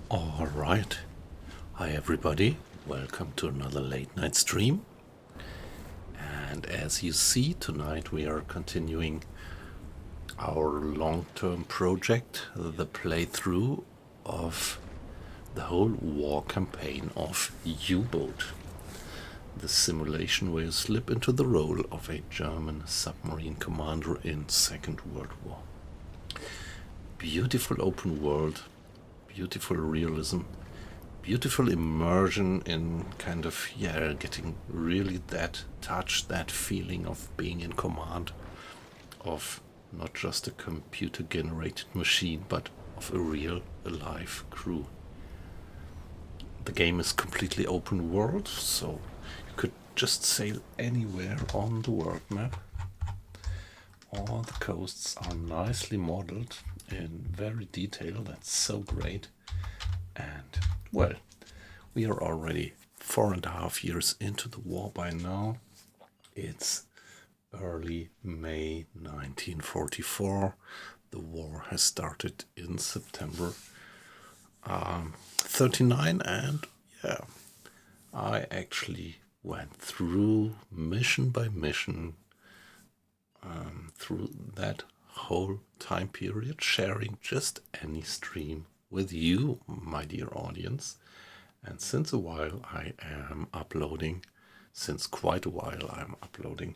All right. Hi, everybody. Welcome to another late night stream. And as you see, tonight we are continuing our long-term project, the playthrough of the whole war campaign of U-Boat, the simulation where you slip into the role of a German submarine commander in Second World War. Beautiful open world, beautiful realism, beautiful immersion in kind of, getting really that touch, that feeling of being in command of not just a computer generated machine, but of a real, alive crew. The game is completely open world, so you could just sail anywhere on the world map. All the coasts are nicely modeled in very detail. That's so great. And, well, we are already 4.5 years into the war by now. It's early May 1944. The war has started in September 39, and I actually went through mission by mission through that whole time period, sharing just any stream with you, my dear audience. And since quite a while, I'm uploading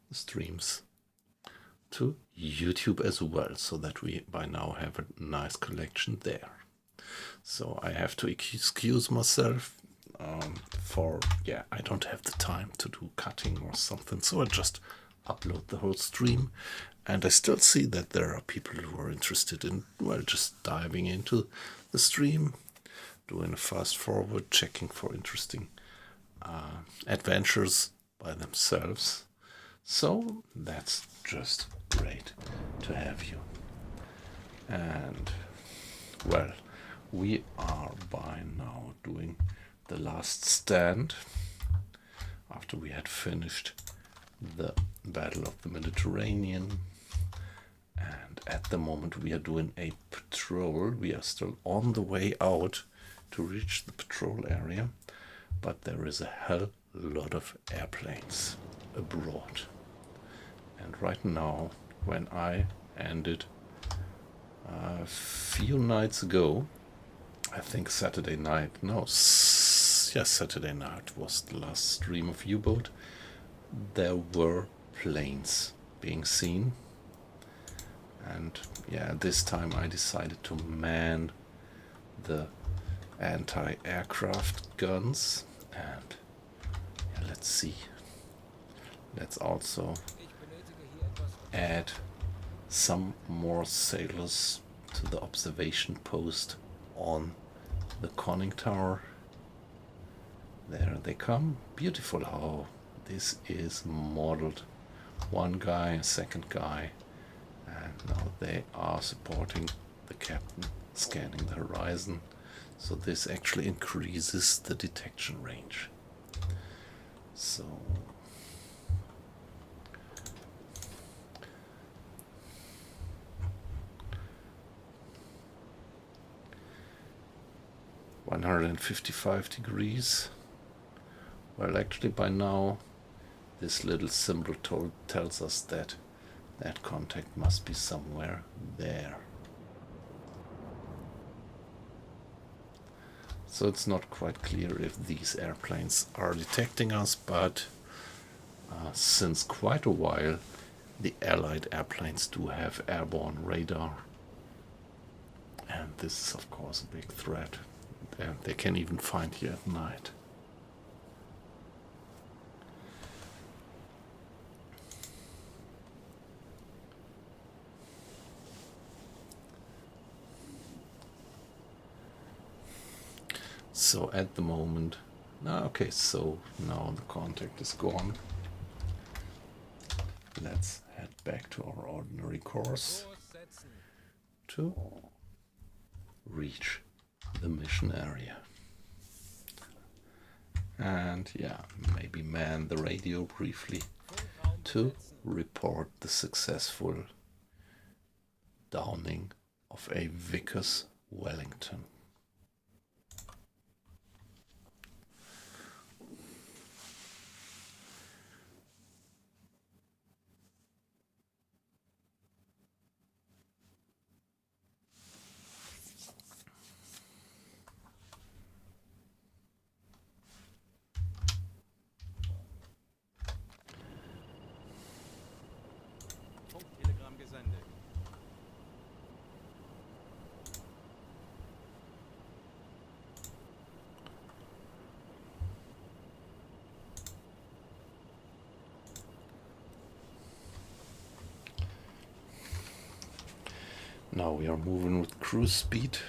the streams to YouTube as well, so that we by now have a nice collection there. So I have to excuse myself I don't have the time to do cutting or something, so I just upload the whole stream. And I still see that there are people who are interested in, just diving into the stream, doing a fast forward, checking for interesting adventures by themselves. So that's just great to have you. And, we are by now doing the last stand after we had finished the Battle of the Mediterranean. And at the moment we are doing a patrol. We are still on the way out to reach the patrol area, but there is a hell lot of airplanes abroad. And right now, when I ended a few nights ago, I think Saturday night was the last stream of U-Boat, there were planes being seen. And this time I decided to man the anti-aircraft guns. And let's see. Let's also add some more sailors to the observation post on the conning tower. There they come. Beautiful how this is modeled. One guy, a second guy, and now they are supporting the captain, scanning the horizon. So this actually increases the detection range. So (155 degrees). Well, actually by now this little symbol tells us that that contact must be somewhere there. So it's not quite clear if these airplanes are detecting us, but since quite a while the Allied airplanes do have airborne radar, and this is of course a big threat. They can even find you at night. So at the moment, so now the contact is gone. Let's head back to our ordinary course to reach the mission area. And maybe man the radio briefly to report the successful downing of a Vickers Wellington. Now we are moving with cruise speed.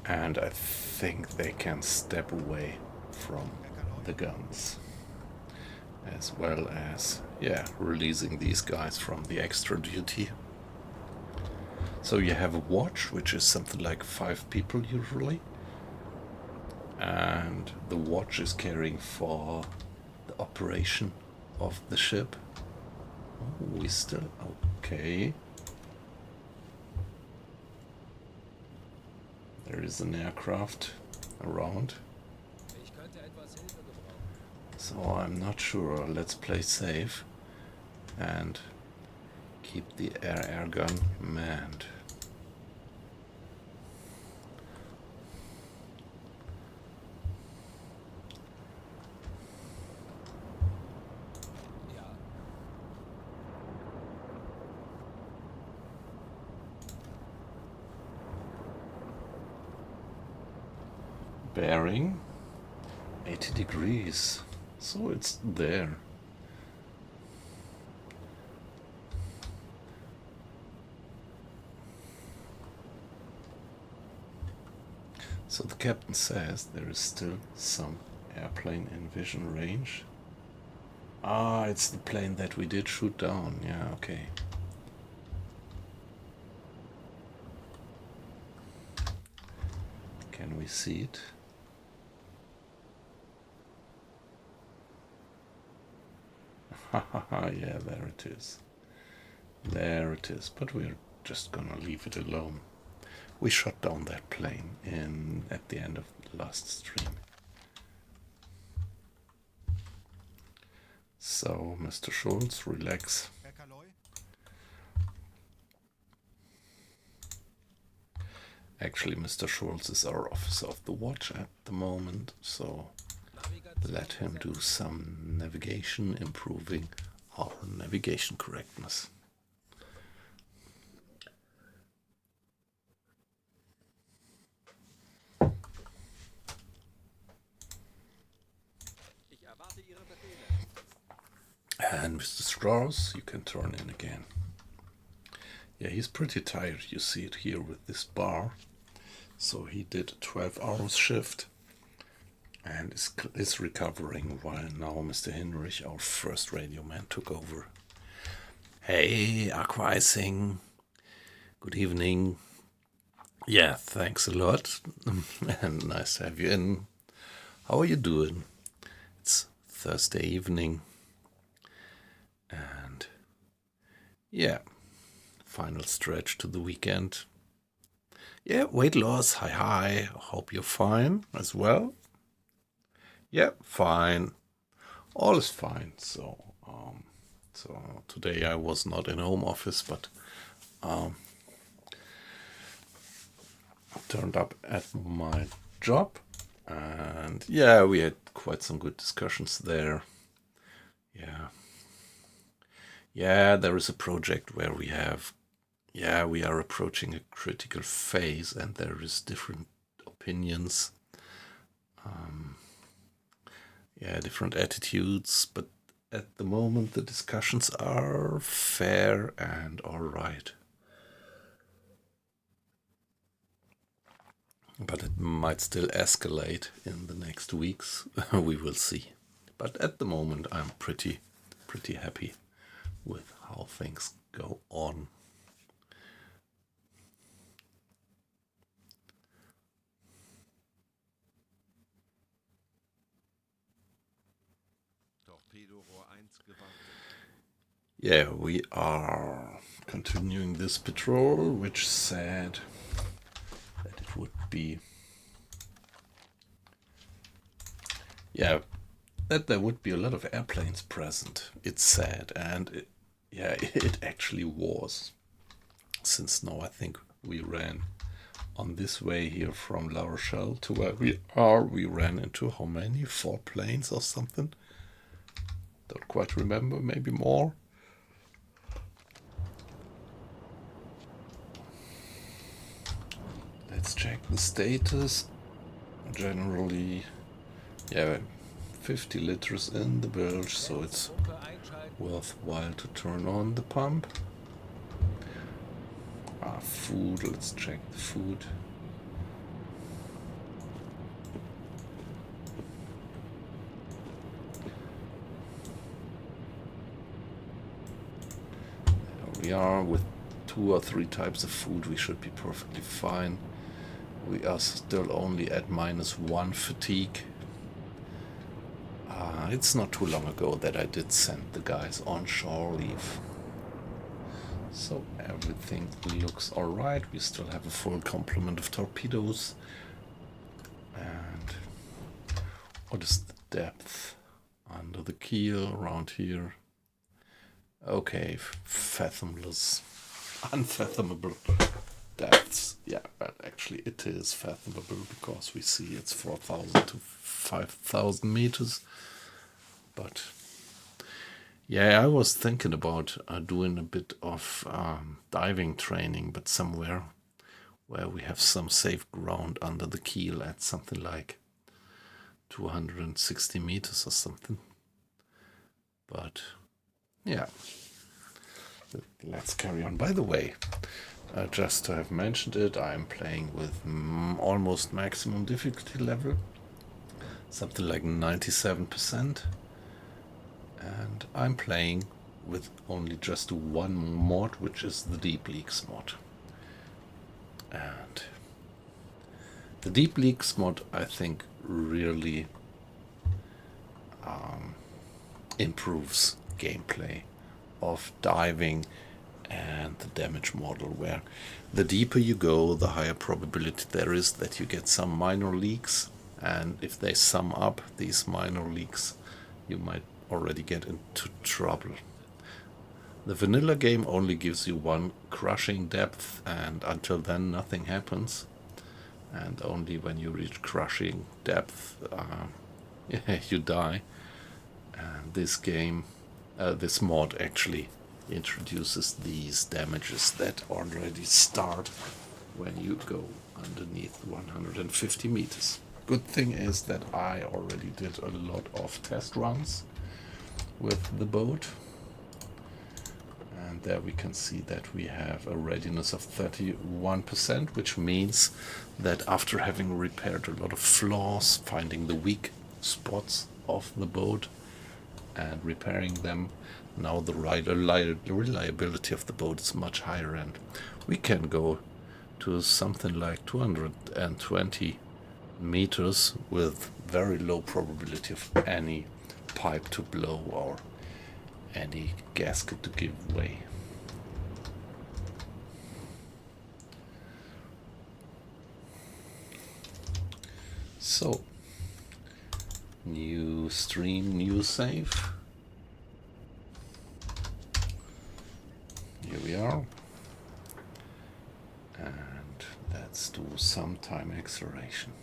And I think they can step away from the guns. As well as, yeah, releasing these guys from the extra duty. So you have a watch, which is something like 5 people usually. And the watch is caring for the operation of the ship. Oh, we still... okay. There is an aircraft around. So I'm not sure. Let's play safe and keep the air gun manned. Bearing 80 degrees, so it's there. So the captain says there is still some airplane in vision range. Ah, it's the plane that we did shoot down. Yeah, okay. Can we see it? Yeah, there it is. There it is. But we're just gonna leave it alone. We shot down that plane at the end of the last stream. So, Mr. Schultz, relax. Actually, Mr. Schultz is our officer of the watch at the moment, so let him do some navigation, improving our navigation correctness. And Mr. Strauss, you can turn in again. Yeah, he's pretty tired. You see it here with this bar. So he did a 12-hour shift and is recovering while now Mr. Hinrich, our first radio man, took over. Hey, Aquising. Good evening. Yeah, thanks a lot. And nice to have you in. How are you doing? It's Thursday evening. And yeah, final stretch to the weekend. Yeah, weight loss, hi, hope you're fine as well. Yeah, fine, all is fine. So today I was not in home office, but turned up at my job, and yeah, we had quite some good discussions there. Yeah, there is a project where we are approaching a critical phase, and there is different opinions, different attitudes, but at the moment the discussions are fair and all right. But it might still escalate in the next weeks. We will see. But at the moment I'm pretty happy with how things go on. Yeah, we are continuing this patrol, which said that it would be, that there would be a lot of airplanes present, it's said, and it actually was. Since now I think we ran on this way here from La Rochelle to where we are, we ran into how many? 4 planes or something? Don't quite remember, maybe more. Let's check the status. Generally, yeah, 50 liters in the bilge, so it's worthwhile to turn on the pump. Food, let's check the food. There we are. With 2 or 3 types of food we should be perfectly fine. We are still only at -1 fatigue. It's not too long ago that I did send the guys on shore leave. So everything looks alright. We still have a full complement of torpedoes. And what is the depth under the keel around here? Okay, fathomless, unfathomable depths. Yeah, but actually it is fathomable because we see it's 4,000 to 5,000 meters. But yeah, I was thinking about doing a bit of diving training, but somewhere where we have some safe ground under the keel at something like 260 meters or something. But yeah, let's carry on. By the way, just to have mentioned it, I'm playing with almost maximum difficulty level, something like 97%. And I'm playing with only just one mod, which is the Deep Leaks mod. And the Deep Leaks mod, I think, really improves gameplay of diving and the damage model, where the deeper you go, the higher probability there is that you get some minor leaks, and if they sum up, these minor leaks, you might already get into trouble. The vanilla game only gives you one crushing depth, and until then nothing happens, and only when you reach crushing depth you die. And this game, this mod actually introduces these damages that already start when you go underneath 150 meters. Good thing is that I already did a lot of test runs with the boat, and there we can see that we have a readiness of 31%, which means that after having repaired a lot of flaws, finding the weak spots of the boat and repairing them, now the reliability of the boat is much higher, and we can go to something like 220 meters with very low probability of any pipe to blow or any gasket to give way. So, new stream, new save. Here we are. And let's do some time acceleration.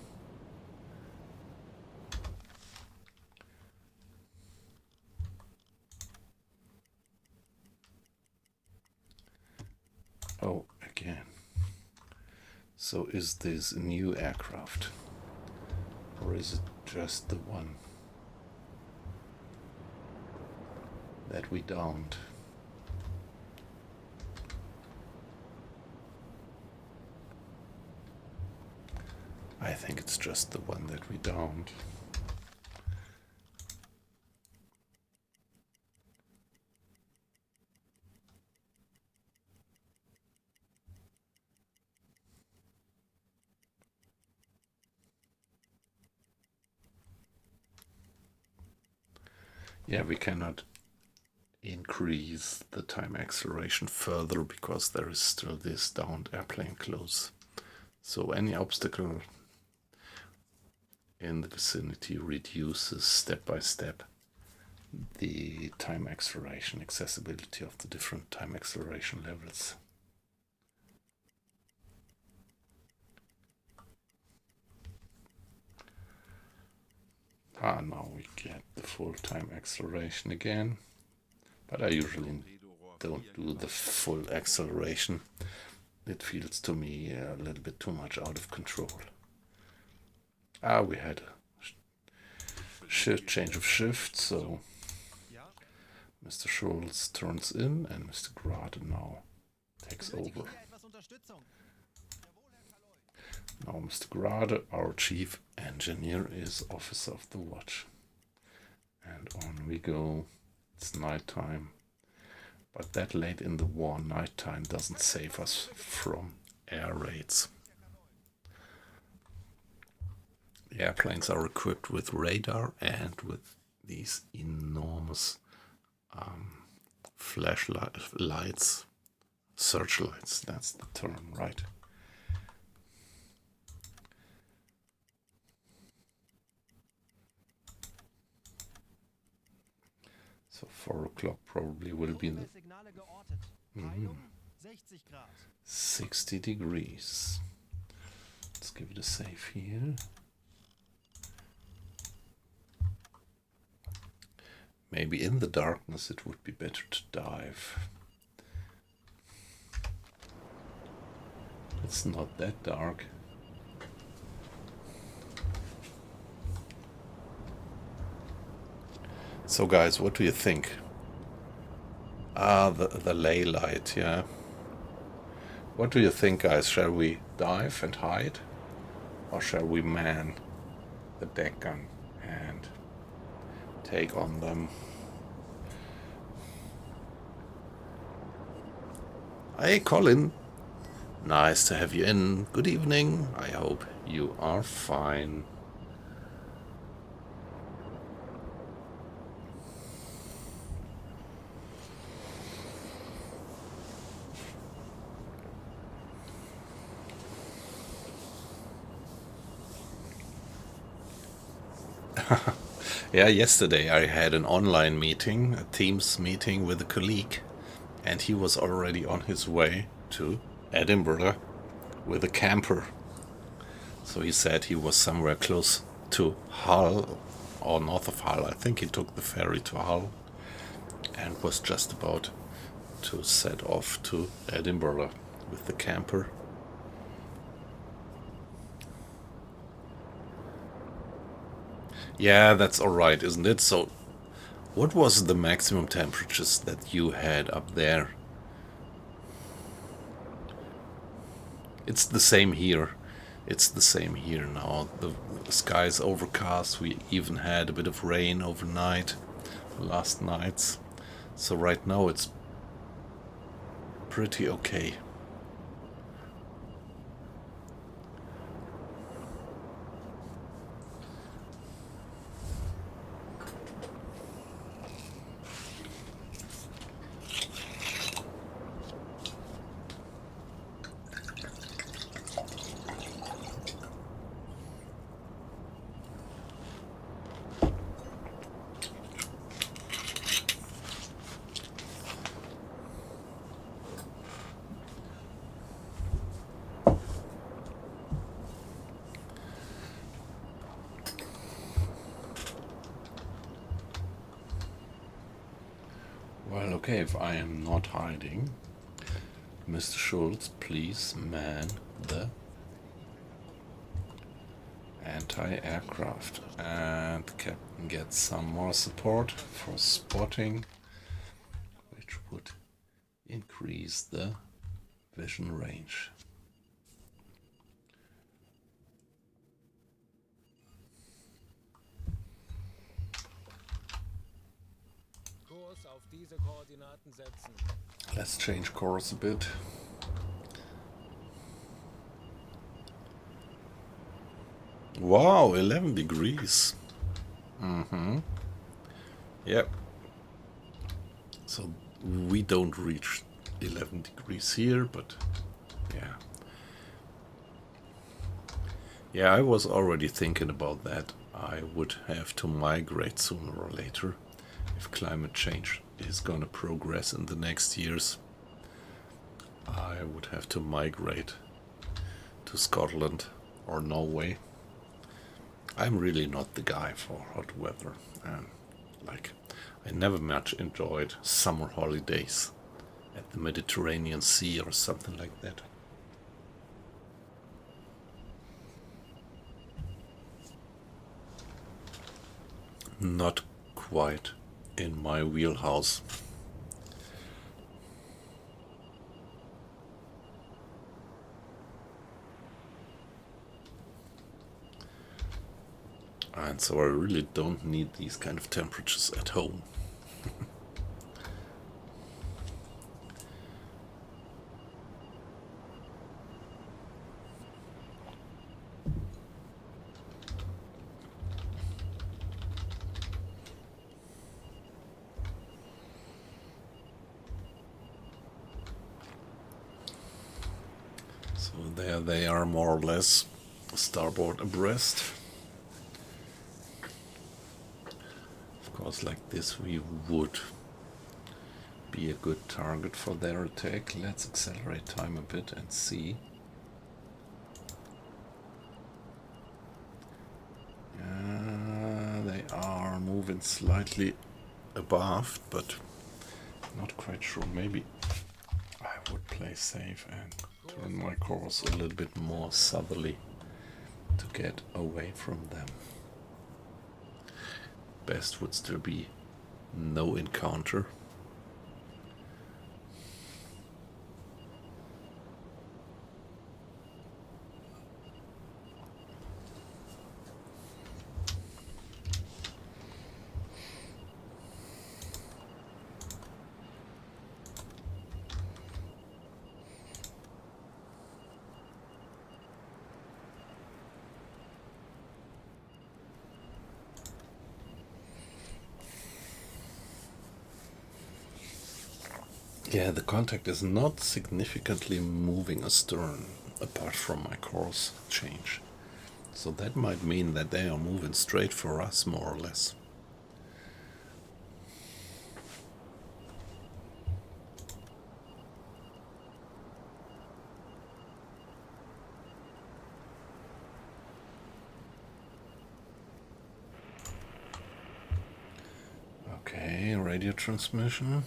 Oh, again. So is this a new aircraft? Or is it just the one that we downed? I think it's just the one that we downed. Yeah, we cannot increase the time acceleration further because there is still this downed airplane close. So any obstacle in the vicinity reduces step by step the time acceleration accessibility of the different time acceleration levels. Now we get the full time acceleration again, but I usually don't do the full acceleration it feels to me a little bit too much out of control. Ah, we had a change of shift, so Mr. Schulz turns in and Mr. Grade now takes over. Now Mr. Grade, our chief engineer, is officer of the watch. And on we go. It's nighttime. But that late in the war, nighttime doesn't save us from air raids. The airplanes are equipped with radar and with these enormous flashlights, searchlights, that's the term, right? So 4 o'clock probably will be the 60 degrees. Let's give it a save here. Maybe in the darkness it would be better to dive. It's not that dark. So guys, what do you think? Ah, the ley light, yeah. What do you think, guys? Shall we dive and hide? Or shall we man the deck gun and take on them? Hey, Colin. Nice to have you in. Good evening. I hope you are fine. Yeah, yesterday I had an online meeting, a Teams meeting with a colleague, and he was already on his way to Edinburgh with a camper. So he said he was somewhere close to Hull, or north of Hull. I think he took the ferry to Hull and was just about to set off to Edinburgh with the camper. Yeah, that's alright, isn't it? So, what was the maximum temperatures that you had up there? It's the same here. It's the same here now. The sky is overcast. We even had a bit of rain overnight, last nights. So right now it's pretty okay. Well, okay, if I am not hiding, Mr. Schulz, please man the anti-aircraft, and Captain gets some more support for spotting, which would increase the vision range. Let's change course a bit. Wow, 11 degrees. Yep. So we don't reach 11 degrees here, but yeah. Yeah, I was already thinking about that. I would have to migrate sooner or later if climate change is going to progress in the next years. I would have to migrate to Scotland or Norway. I'm really not the guy for hot weather. I never much enjoyed summer holidays at the Mediterranean Sea or something like that. not quite in my wheelhouse. And so I really don't need these kind of temperatures at home. So there they are, more or less starboard abreast. Of course, like this we would be a good target for their attack. Let's accelerate time a bit and see. They are moving slightly above, but not quite sure. Maybe I would play safe and turn my course a little bit more southerly to get away from them. Best would still be no encounter. Yeah, the contact is not significantly moving astern, apart from my course change. So that might mean that they are moving straight for us, more or less. Okay, radio transmission.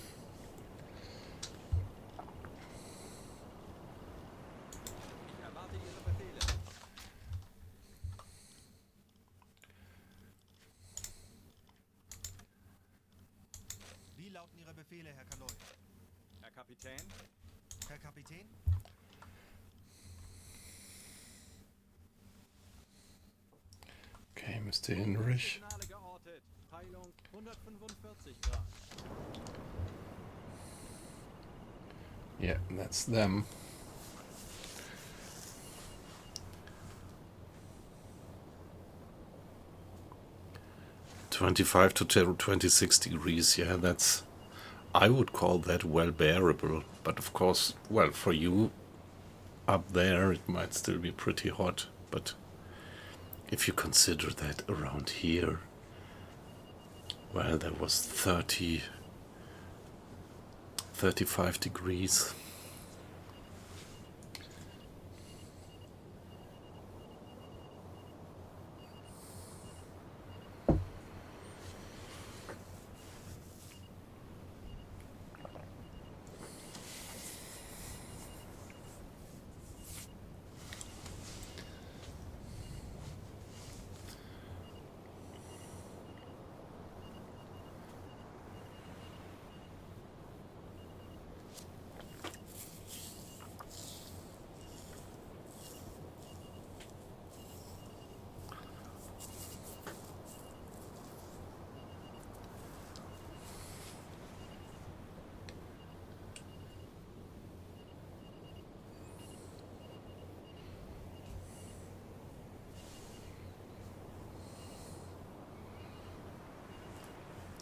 Wie lauten Ihre Befehle, Herr Kanoi? Herr Kapitän? Herr Kapitän? Okay, Mr. Hinrich. Geortet. Teilung 145 Grad. Yeah, that's them. (25 to 26 degrees). Yeah, that's, I would call that well bearable. But of course, well, for you up there it might still be pretty hot. But if you consider that around here, well, there was 35 degrees.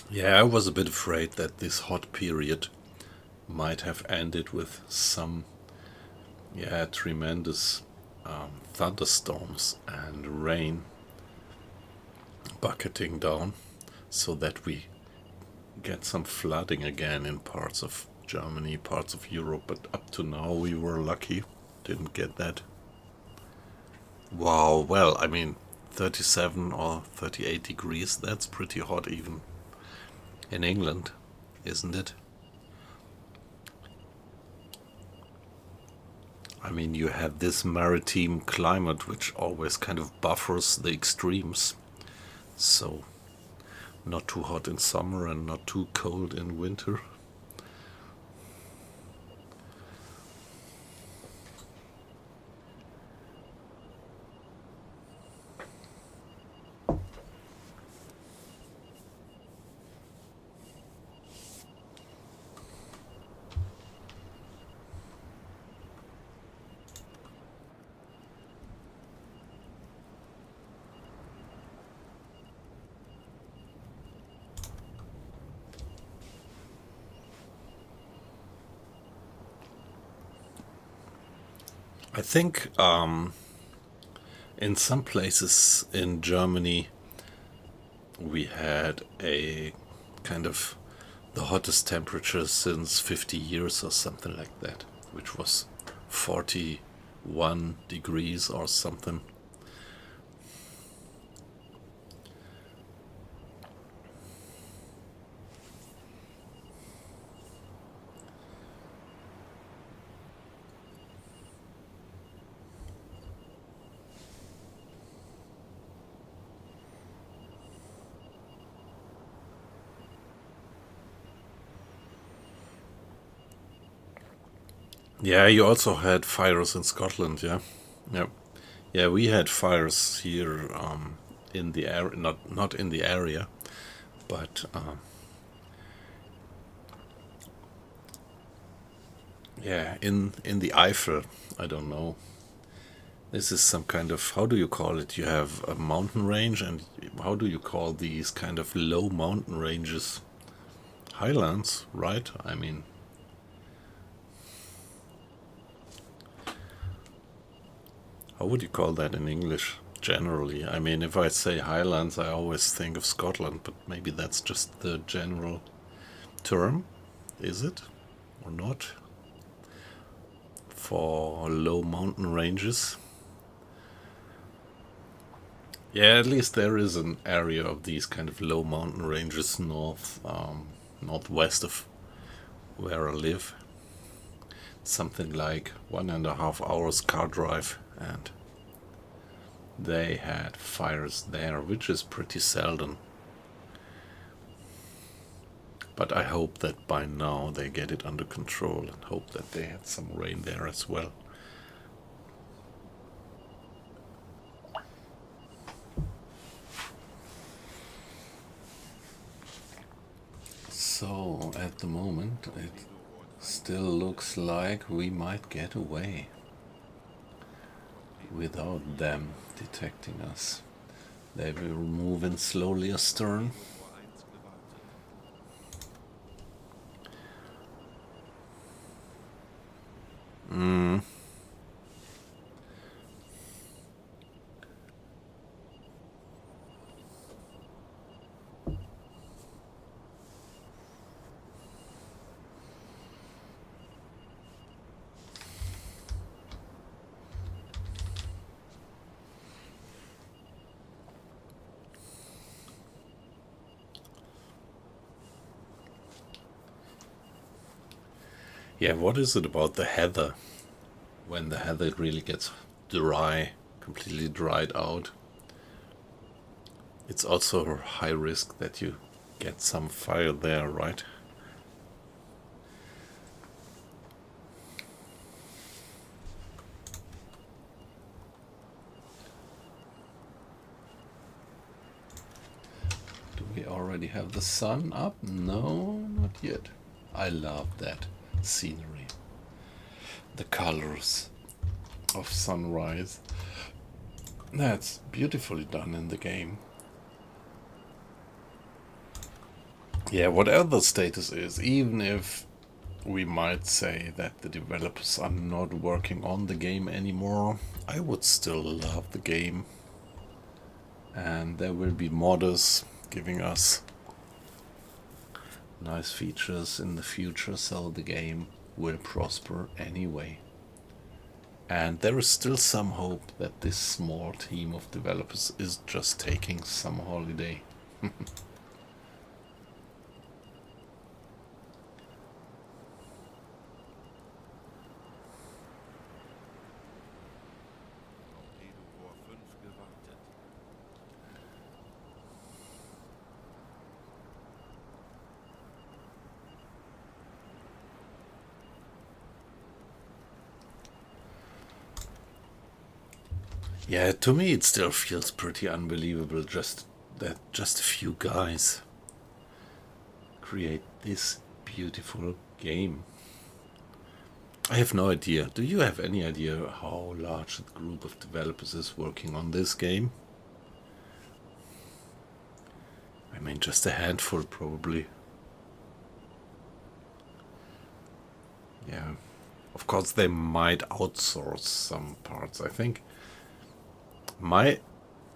Yeah, I was a bit afraid that this hot period might have ended with some, tremendous thunderstorms and rain bucketing down, so that we get some flooding again in parts of Germany, parts of Europe. But up to now we were lucky, didn't get that. Wow, well, I mean, 37 or 38 degrees, that's pretty hot even in England, isn't it? I mean, you have this maritime climate which always kind of buffers the extremes. So Not too hot in summer and not too cold in winter. I think in some places in Germany we had a kind of the hottest temperature since 50 years or something like that, which was 41 degrees or something. Yeah, you also had fires in Scotland, yeah? Yeah. Yeah, we had fires here in the area, not in the area, but yeah, in the Eifel. I don't know. This is some kind of, how do you call it? You have a mountain range, and how do you call these kind of low mountain ranges? Highlands, right? I mean, how would you call that in English generally? I mean, if I say highlands, I always think of Scotland, but maybe that's just the general term, is it? Or not? For low mountain ranges. Yeah, at least there is an area of these kind of low mountain ranges northwest of where I live. Something like 1.5 hours car drive, and they had fires there, which is pretty seldom. But I hope that by now they get it under control and hope that they had some rain there as well. So at the moment it still looks like we might get away without them detecting us. They will move in slowly astern. Yeah, what is it about the heather? When the heather really gets dry, completely dried out, it's also a high risk that you get some fire there, right? Do we already have the sun up? No, not yet. I love that scenery. The colors of sunrise. That's beautifully done in the game. Yeah, whatever the status is, even if we might say that the developers are not working on the game anymore, I would still love the game. And there will be modders giving us nice features in the future, so the game will prosper anyway. And there is still some hope that this small team of developers is just taking some holiday. Yeah, to me it still feels pretty unbelievable that just a few guys create this beautiful game. I have no idea. Do you have any idea how large the group of developers is working on this game? I mean, just a handful probably. Yeah. Of course, they might outsource some parts. I think my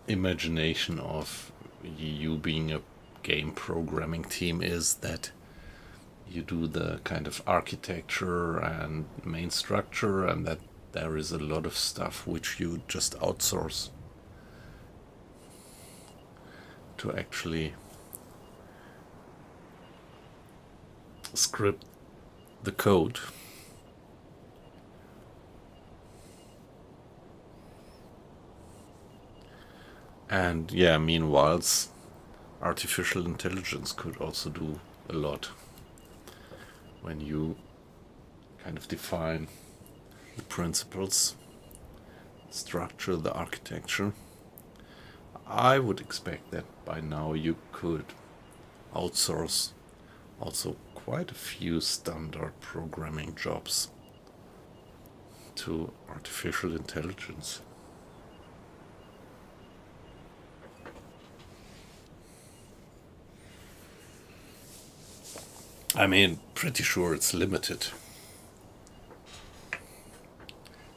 imagination of you being a game programming team is that you do the kind of architecture and main structure, and that there is a lot of stuff which you just outsource to actually script the code. And yeah, meanwhile, artificial intelligence could also do a lot when you kind of define the principles, structure, the architecture. I would expect that by now you could outsource also quite a few standard programming jobs to artificial intelligence. I mean, pretty sure it's limited.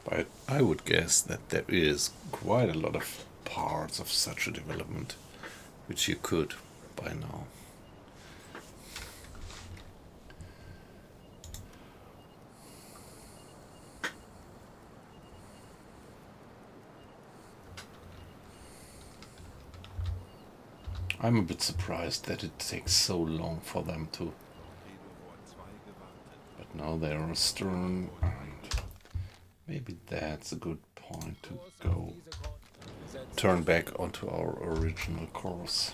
But I would guess that there is quite a lot of parts of such a development which you could by now. I'm a bit surprised that it takes so long for them to. But now they are stern, and maybe that's a good point to go turn back onto our original course.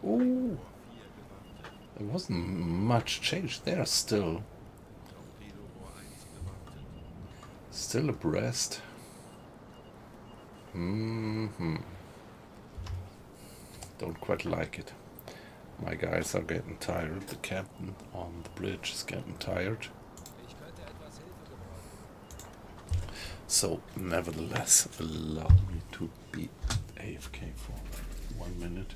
Ooh, there wasn't much change there still. Still abreast. Don't quite like it. My guys are getting tired. The captain on the bridge is getting tired. So, nevertheless, allow me to be AFK for 1 minute.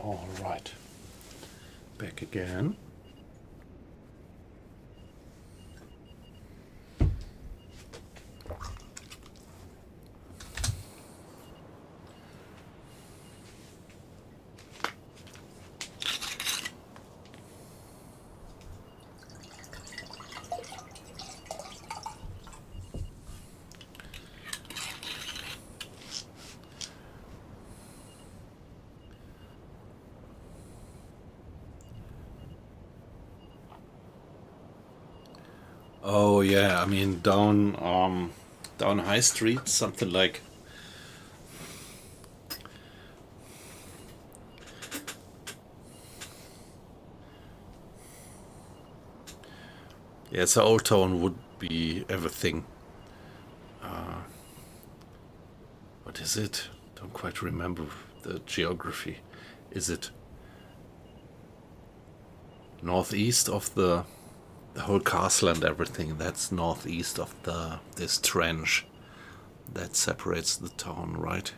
All right, back again. Oh yeah, I mean down High Street, something like. Yeah, so Old Town would be everything. What is it? Don't quite remember the geography. Is it northeast of the whole castle and everything? That's northeast of the this trench that separates the town, right?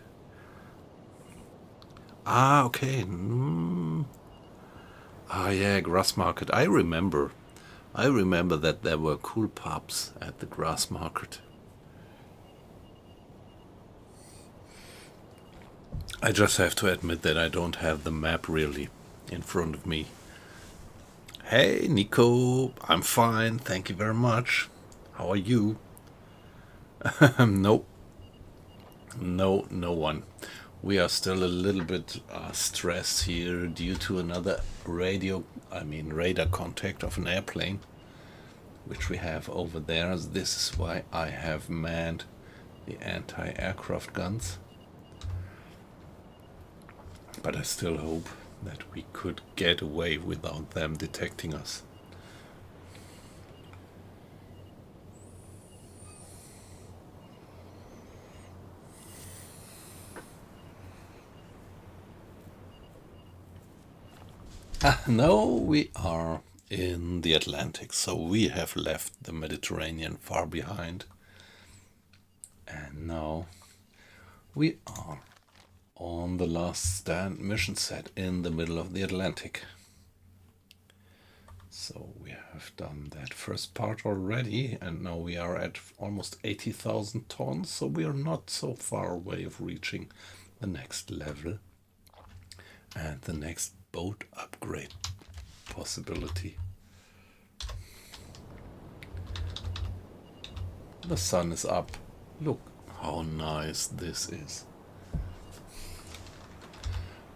Ah, okay. Ah, yeah, Grass Market. I remember. I remember that there were cool pubs at the Grass Market. I just have to admit that I don't have the map really in front of me. Hey, Nico, I'm fine, thank you very much. How are you? Nope, no one. We are still a little bit stressed here due to another radar contact of an airplane, which we have over there. This is why I have manned the anti-aircraft guns. But I still hope that we could get away without them detecting us. No, we are in the Atlantic, so we have left the Mediterranean far behind. And now we are on the last stand mission set in the middle of the Atlantic. So we have done that first part already, and now we are at almost 80,000 tons, so we are not so far away of reaching the next level and the next boat upgrade possibility. The sun is up. Look how nice this is.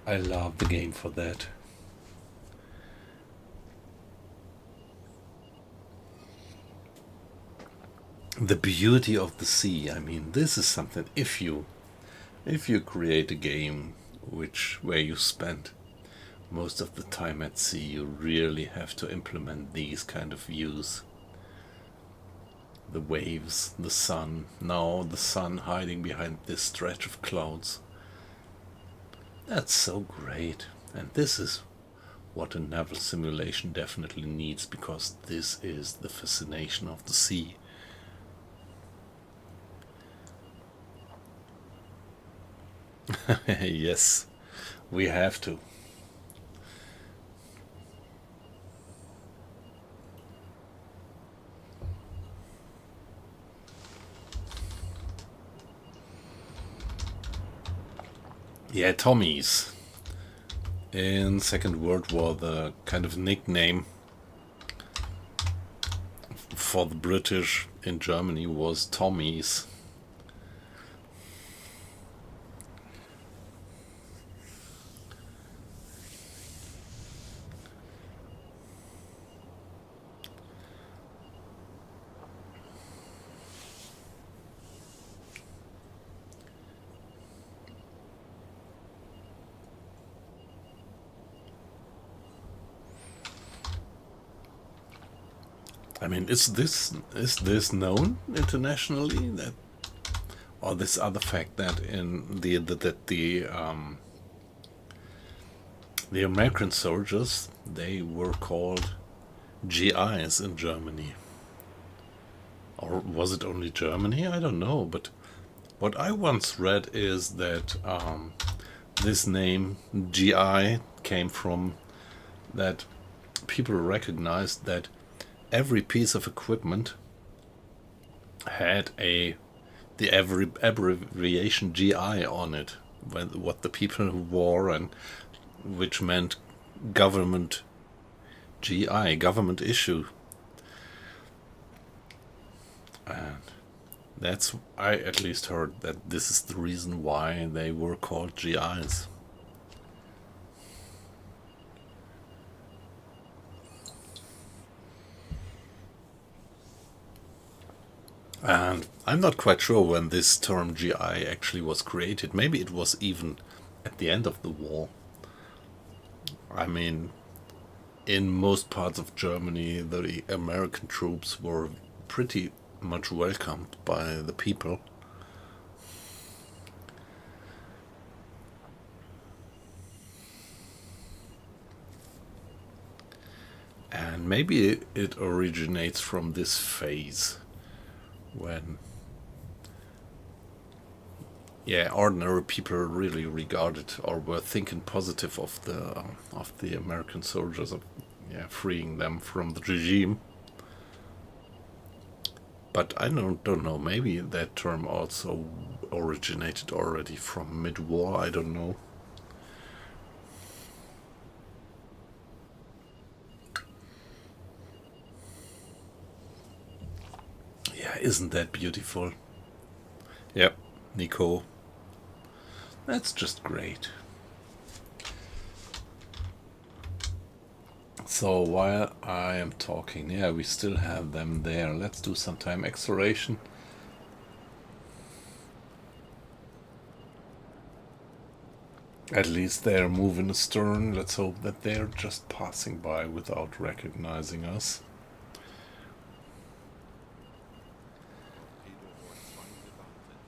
I love the game for that. The beauty of the sea. I mean, this is something. If you create a game where you spend most of the time at sea, you really have to implement these kind of views. The waves, the sun, now the sun hiding behind this stretch of clouds. That's so great. And this is what a naval simulation definitely needs, because this is the fascination of the sea. Yes, we have to. Yeah, Tommies. In Second World War, the kind of nickname for the British in Germany was Tommies. I mean, is this known internationally, that, or this other fact that in the American soldiers, they were called GIs in Germany, or was it only Germany? I don't know, but what I once read is that this name GI came from that people recognized that every piece of equipment had the abbreviation GI on it, what the people wore, and which meant government GI, government issue. And that's, I at least heard that this is the reason why they were called GIs. And I'm not quite sure when this term GI actually was created. Maybe it was even at the end of the war. I mean, in most parts of Germany, the American troops were pretty much welcomed by the people. And maybe it originates from this phase when, yeah, ordinary people really regarded or were thinking positive of the American soldiers, of, yeah, freeing them from the regime. But I don't know. Maybe that term also originated already from mid-war. I don't know. Yeah, isn't that beautiful? Yep, Nico. That's just great. So while I am talking, yeah, we still have them there. Let's do some time acceleration. At least they're moving astern. Let's hope that they're just passing by without recognizing us. Torpedorohr 2 gewartet.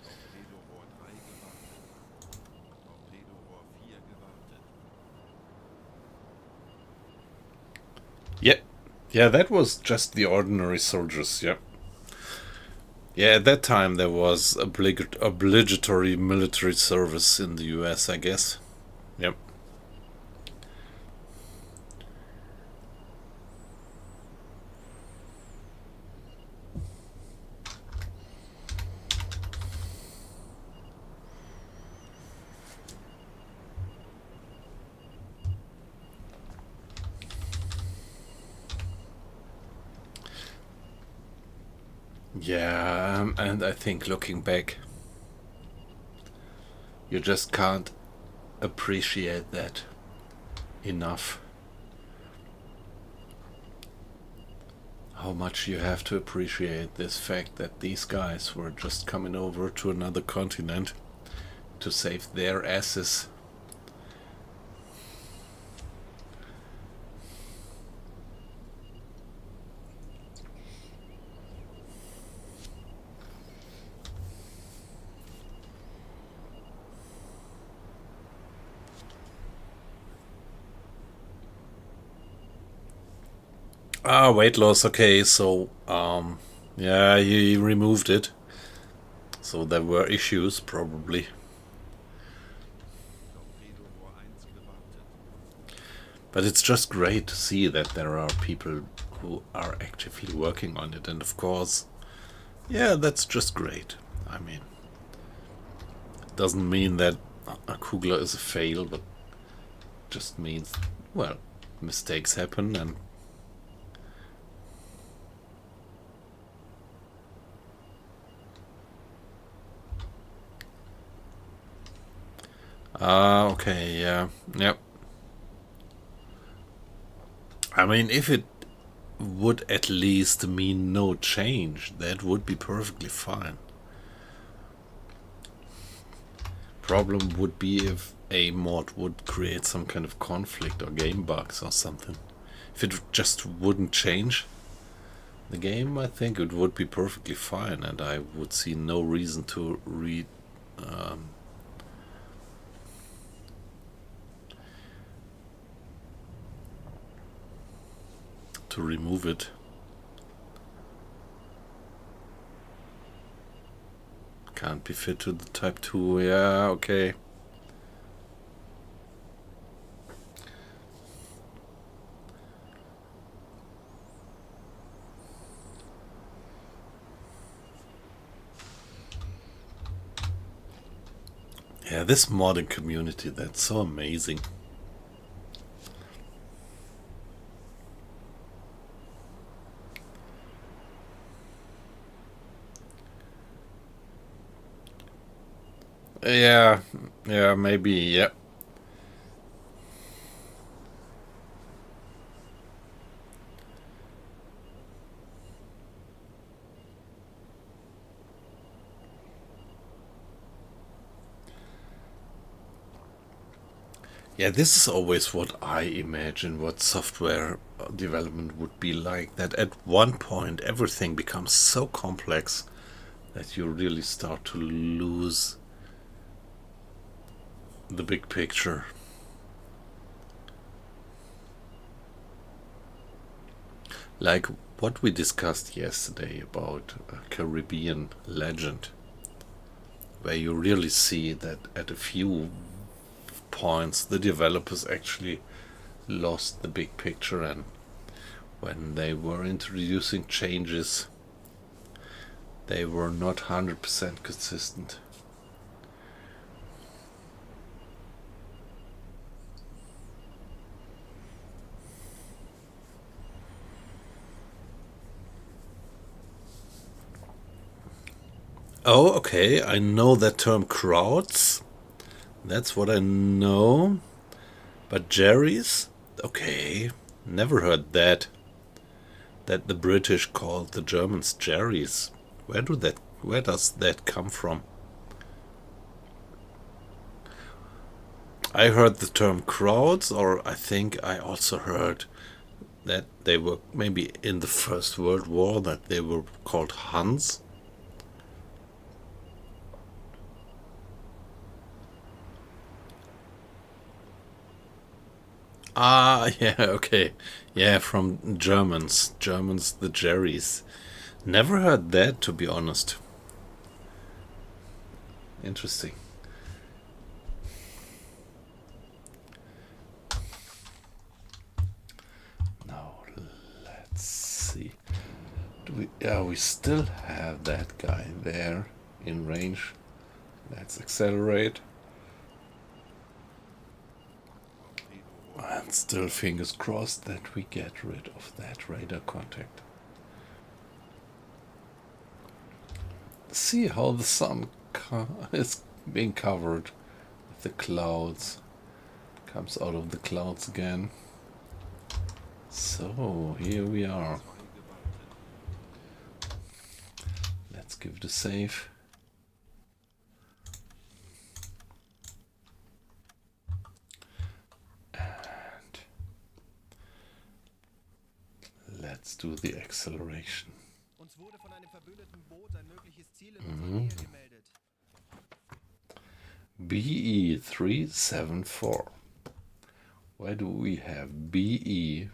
Torpedorohr 3 gewartet. Torpedorohr 4 gewartet. Yeah, yeah, that was just the ordinary soldiers. Yeah. Yeah, at that time there was obligatory military service in the US, I guess. Yep. Yeah, and I think looking back, you just can't appreciate that enough. How much you have to appreciate this fact that these guys were just coming over to another continent to save their asses. Ah, weight loss. Okay, so yeah, he removed it. So there were issues probably. Torpedorohr 1 gewartet. But it's just great to see that there are people who are actively working on it, and of course, yeah, that's just great. I mean, it doesn't mean that a Kugler is a fail, but just means, well, mistakes happen, and okay, yeah, yep. I mean, if it would at least mean no change, that would be perfectly fine. Problem would be if a mod would create some kind of conflict or game bugs or something. If it just wouldn't change the game, I think it would be perfectly fine, and I would see no reason to remove it. Can't be fit to the Type 2. Yeah, okay. Yeah, this modding community, that's so amazing. Yeah, yeah, maybe, yeah. Yeah, this is always what I imagine what software development would be like. That at one point everything becomes so complex that you really start to lose the big picture. Like what we discussed yesterday about Caribbean Legend, where you really see that at a few points the developers actually lost the big picture, and when they were introducing changes they were not 100% consistent. Oh, okay, I know that term crowds. That's what I know. But Jerry's? Okay, never heard that. That the British called the Germans Jerry's. Where does that come from? I heard the term crowds, or I think I also heard that they were maybe in the First World War that they were called Huns. Ah, yeah, okay. Yeah, from Germans. Germans, the Jerrys. Never heard that, to be honest. Interesting. Now, let's see. We still have that guy there in range. Let's accelerate. And still fingers crossed that we get rid of that radar contact. See how the sun is being covered with the clouds. Comes out of the clouds again. So here we are. Let's give it a save. And let's do the acceleration. Uns wurde von einem verbündeten Boot ein mögliches Ziel in unserer Nähe gemeldet. BE374. Where do we have BE3?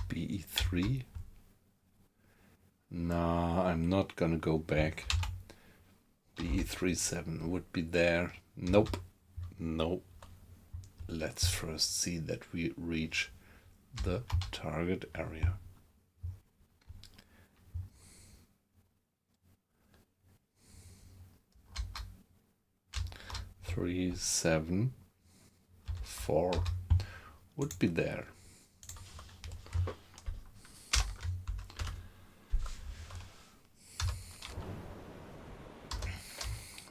BE3? Nah, I'm not gonna go back. BE37 would be there. Nope. Nope. Let's first see that we reach the target area. Three, 7, 4 would be there.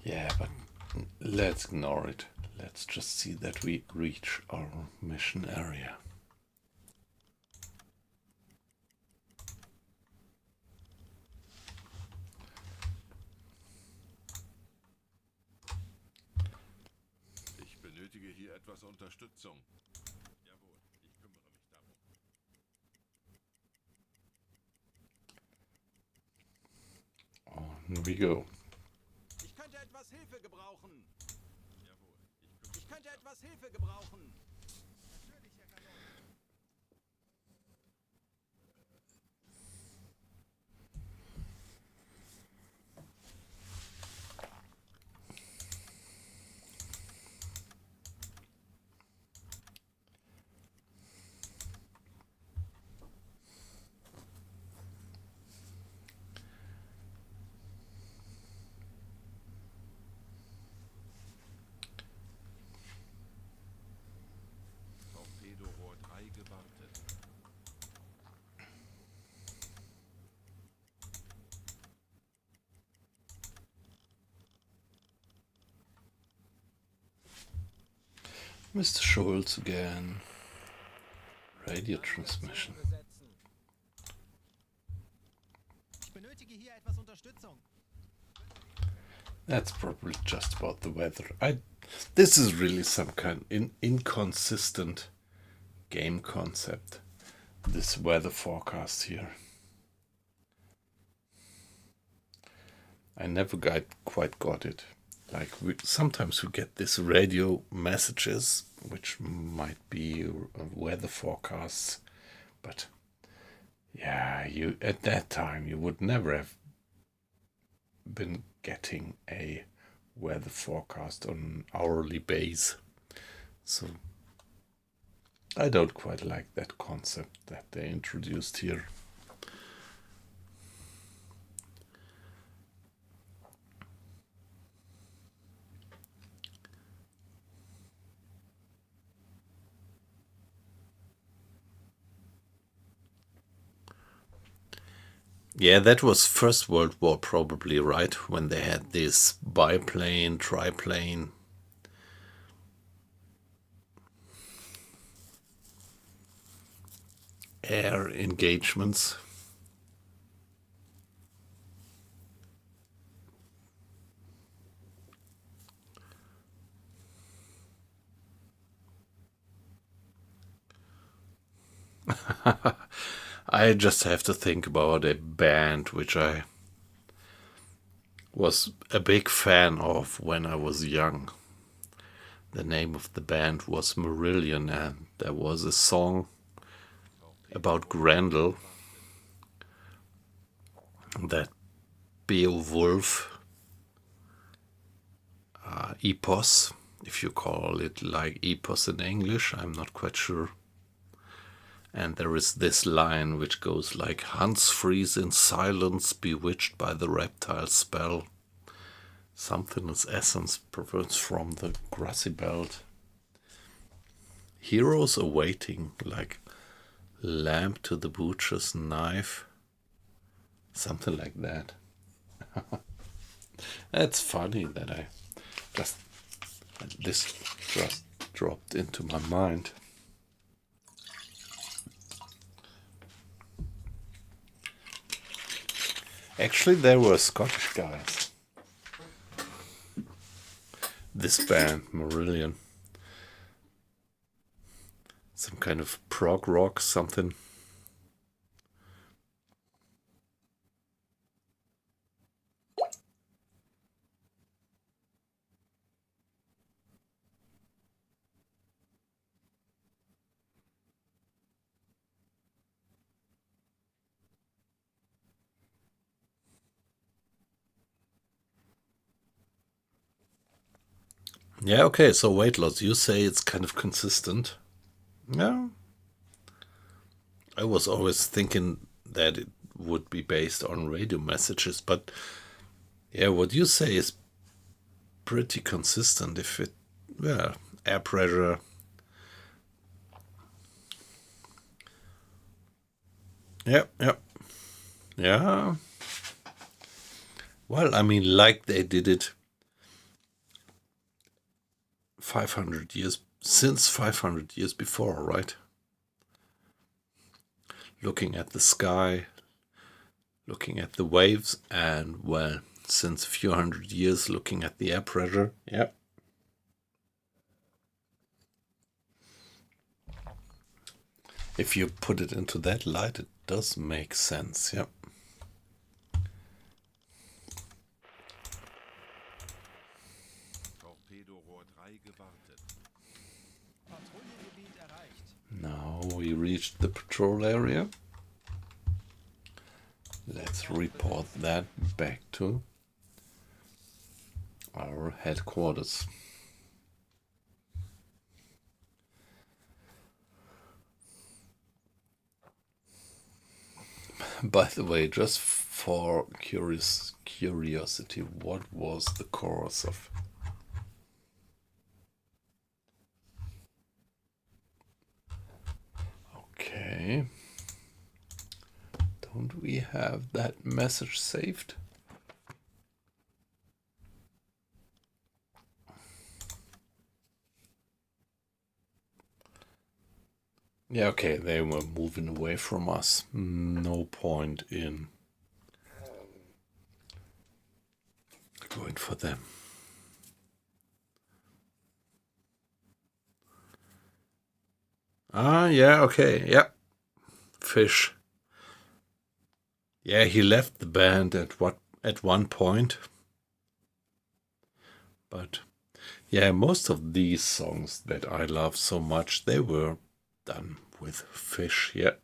Yeah, but let's ignore it. Let's just see that we reach our mission area. Ich benötige hier etwas Unterstützung. Jawohl, ich kümmere mich darum. On we go. Ich könnte etwas Hilfe gebrauchen. Jawohl, Ich könnte etwas Hilfe gebrauchen. Natürlich, Herr Kanone. Torpedorohr 3 gewartet. Mr. Schultz again. Radio transmission. Ich benötige hier etwas Unterstützung. That's probably just about the weather. This is really some kind inconsistent game concept. This weather forecast here. I never quite got it. Like sometimes we get these radio messages, which might be weather forecasts, but yeah, you at that time you would never have been getting a weather forecast on an hourly base. So I don't quite like that concept that they introduced here. Yeah, that was First World War probably, right? When they had this biplane, triplane. Air engagements. I just have to think about a band which I was a big fan of when I was young. The name of the band was Marillion, and there was a song about Grendel that Beowulf epos, if you call it like epos in English, I'm not quite sure. And there is this line which goes like, Hans freeze in silence, bewitched by the reptile spell. Something as essence perverts from the grassy belt. Heroes awaiting, like lamb to the butcher's knife. Something like that. It's funny that this just dropped into my mind. Actually, they were Scottish guys. This band, Marillion. Some kind of prog rock, something. Yeah, okay, so weight loss, you say it's kind of consistent. Yeah. I was always thinking that it would be based on radio messages, but yeah, what you say is pretty consistent. If it, well, air pressure. Yeah. Yeah. Well, I mean, like they did it 500 years, since 500 years before, right? Looking at the sky, looking at the waves, and, well, since a few hundred years, looking at the air pressure. Yep. If you put it into that light, it does make sense, yep. Now we reached the patrol area. Let's report that back to our headquarters. By the way, just for curiosity, what was the cause of? Okay. Don't we have that message saved? Yeah, okay, they were moving away from us. No point in going point for them. Ah, yeah, okay, yeah. Fish. Yeah, he left the band at one point. But yeah, most of these songs that I love so much, they were done with Fish, yeah.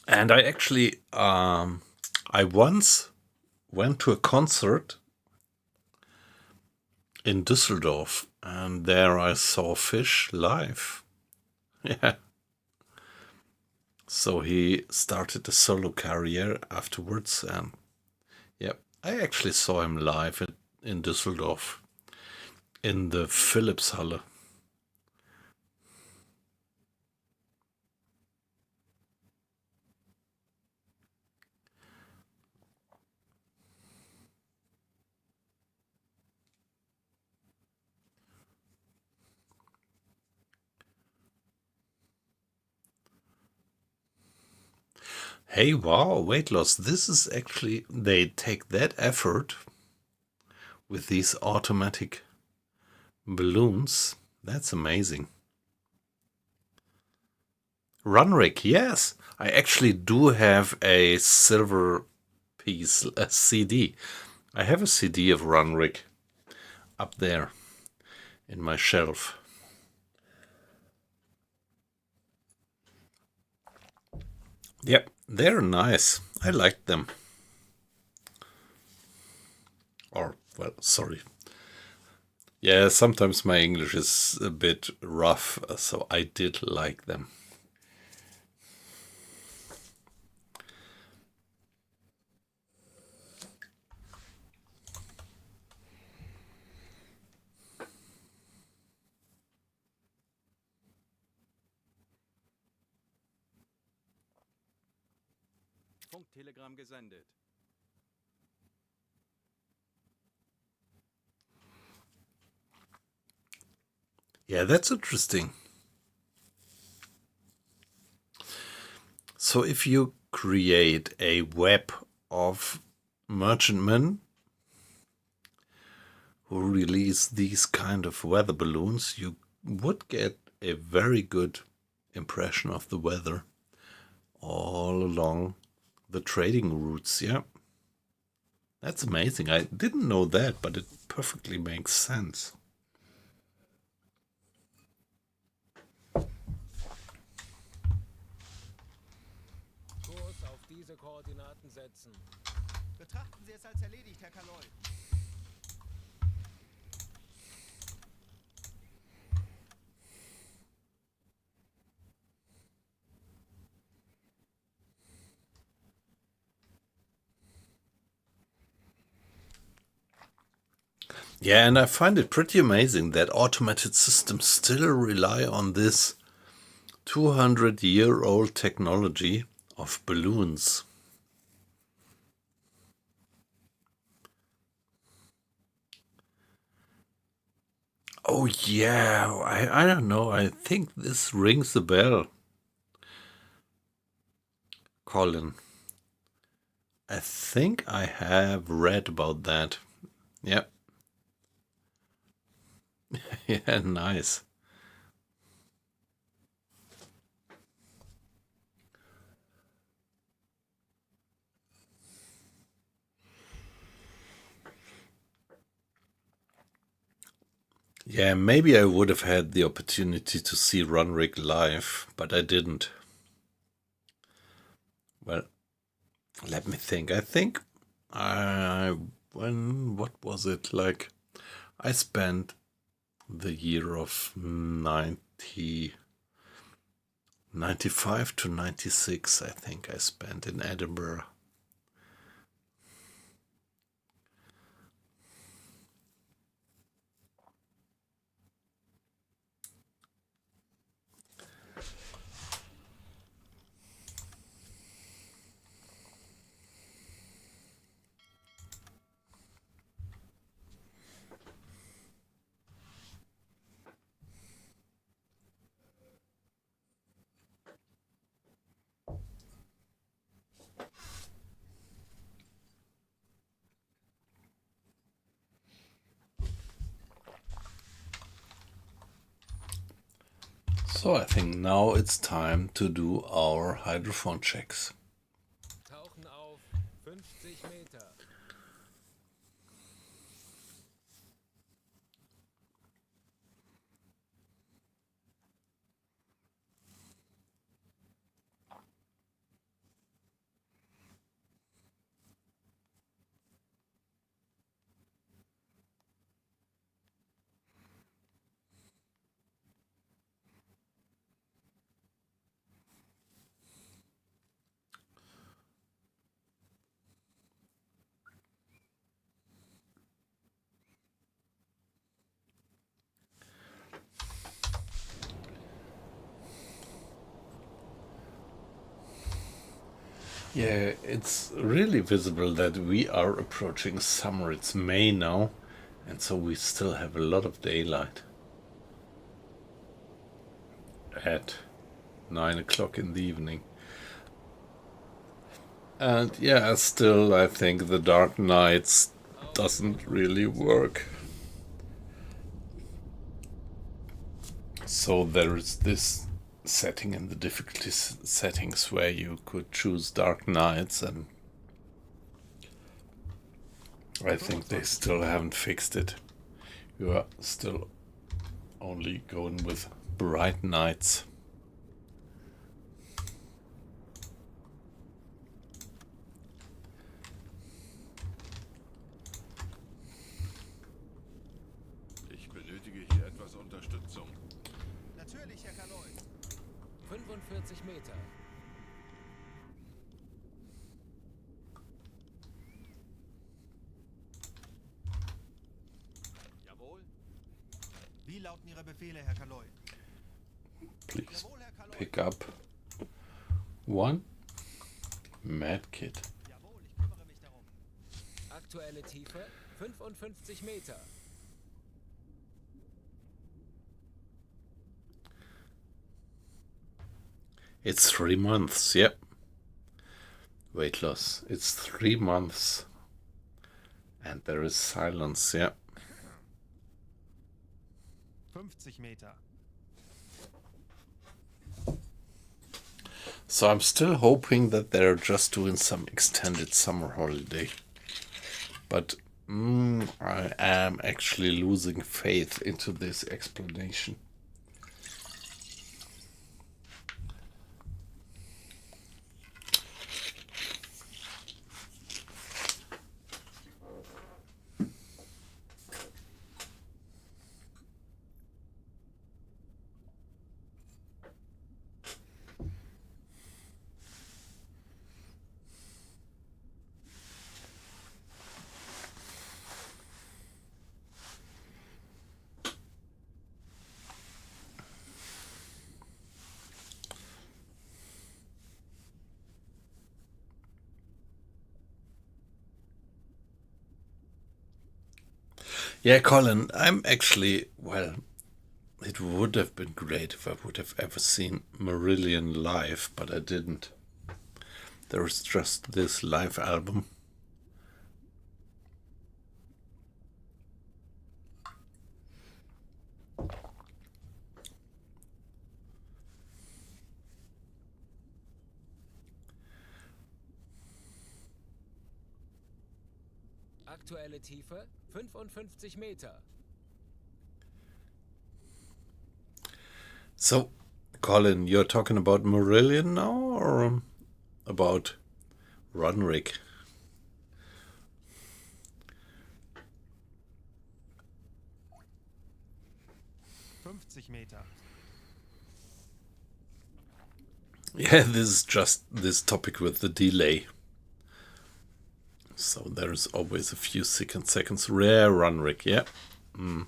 And I actually, I once went to a concert in Düsseldorf, and there I saw Fish live. Yeah. So he started a solo career afterwards, and yeah, I actually saw him live in Düsseldorf in the Philipshalle. Hey, wow, weight loss. This is actually, they take that effort with these automatic balloons. That's amazing. Runrick, yes. I actually do have a silver piece, a CD. I have a CD of Runrick up there in my shelf. Yep, they're nice. I like them. Or, well, sorry. Yeah, sometimes my English is a bit rough, so I did like them. Funktelegramm gesendet. Yeah, that's interesting. So if you create a web of merchantmen who release these kind of weather balloons, you would get a very good impression of the weather all along the trading routes, yeah. That's amazing. I didn't know that, but it perfectly makes sense. Kurs auf diese Koordinaten setzen. Betrachten Sie es als erledigt, Herr Kaloy. Yeah, and I find it pretty amazing that automated systems still rely on this 200-year-old technology of balloons. Oh yeah, I don't know. I think this rings a bell, Colin. I think I have read about that. Yep. Yeah, nice. Yeah, maybe I would have had the opportunity to see Runrick live, but I didn't. Well, let me think. I think what was it like? I spent the year of 95 to 96, I think I spent in Edinburgh. So I think now it's time to do our hydrophone checks. Tauchen auf 50 Meter. Yeah, it's really visible that we are approaching summer. It's May now, and so we still have a lot of daylight. At 9 o'clock in the evening. And yeah, still I think the dark nights doesn't really work. So there is this setting in the difficulty settings where you could choose dark nights, and I think they still haven't fixed it. You are still only going with bright nights. Ich benötige hier etwas Unterstützung. Natürlich, Herr Kaloi. 45 Meter. Jawohl. Wie lauten Ihre Befehle, Herr Kaloi? Please Jawohl, Herr Kaloi. pick up one medkit. Jawohl, ich kümmere mich darum. Aktuelle Tiefe 55 Meter. It's 3 months, yep. Weight loss. It's 3 months. And there is silence, yep. 50 Meter. So I'm still hoping that they're just doing some extended summer holiday. But I am actually losing faith into this explanation. Yeah, Colin, I'm actually, well, it would have been great if I would have ever seen Marillion live, but I didn't. There is just this live album. Aktuelle Tiefe 55 Meter. So, Colin, you're talking about Marillion now, or about Runrick? 50 Meter. Yeah, this is just this topic with the delay. So there's always a few seconds. Rare Runrick, yeah. Wenn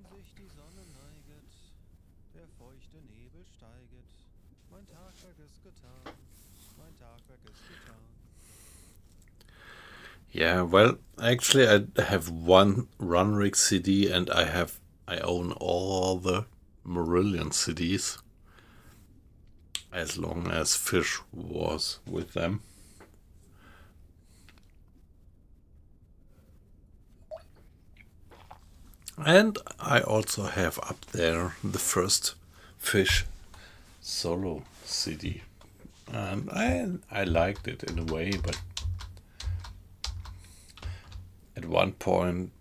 sich die Sonne neiget, der feuchte Nebel steiget, mein Tagwerk ist getan, mein Tagwerk ist getan. Yeah, well, actually I have one Runrick CD and I own all the Marillion CDs, as long as Fish was with them. And I also have up there the first Fish solo CD. And I liked it in a way, but at one point,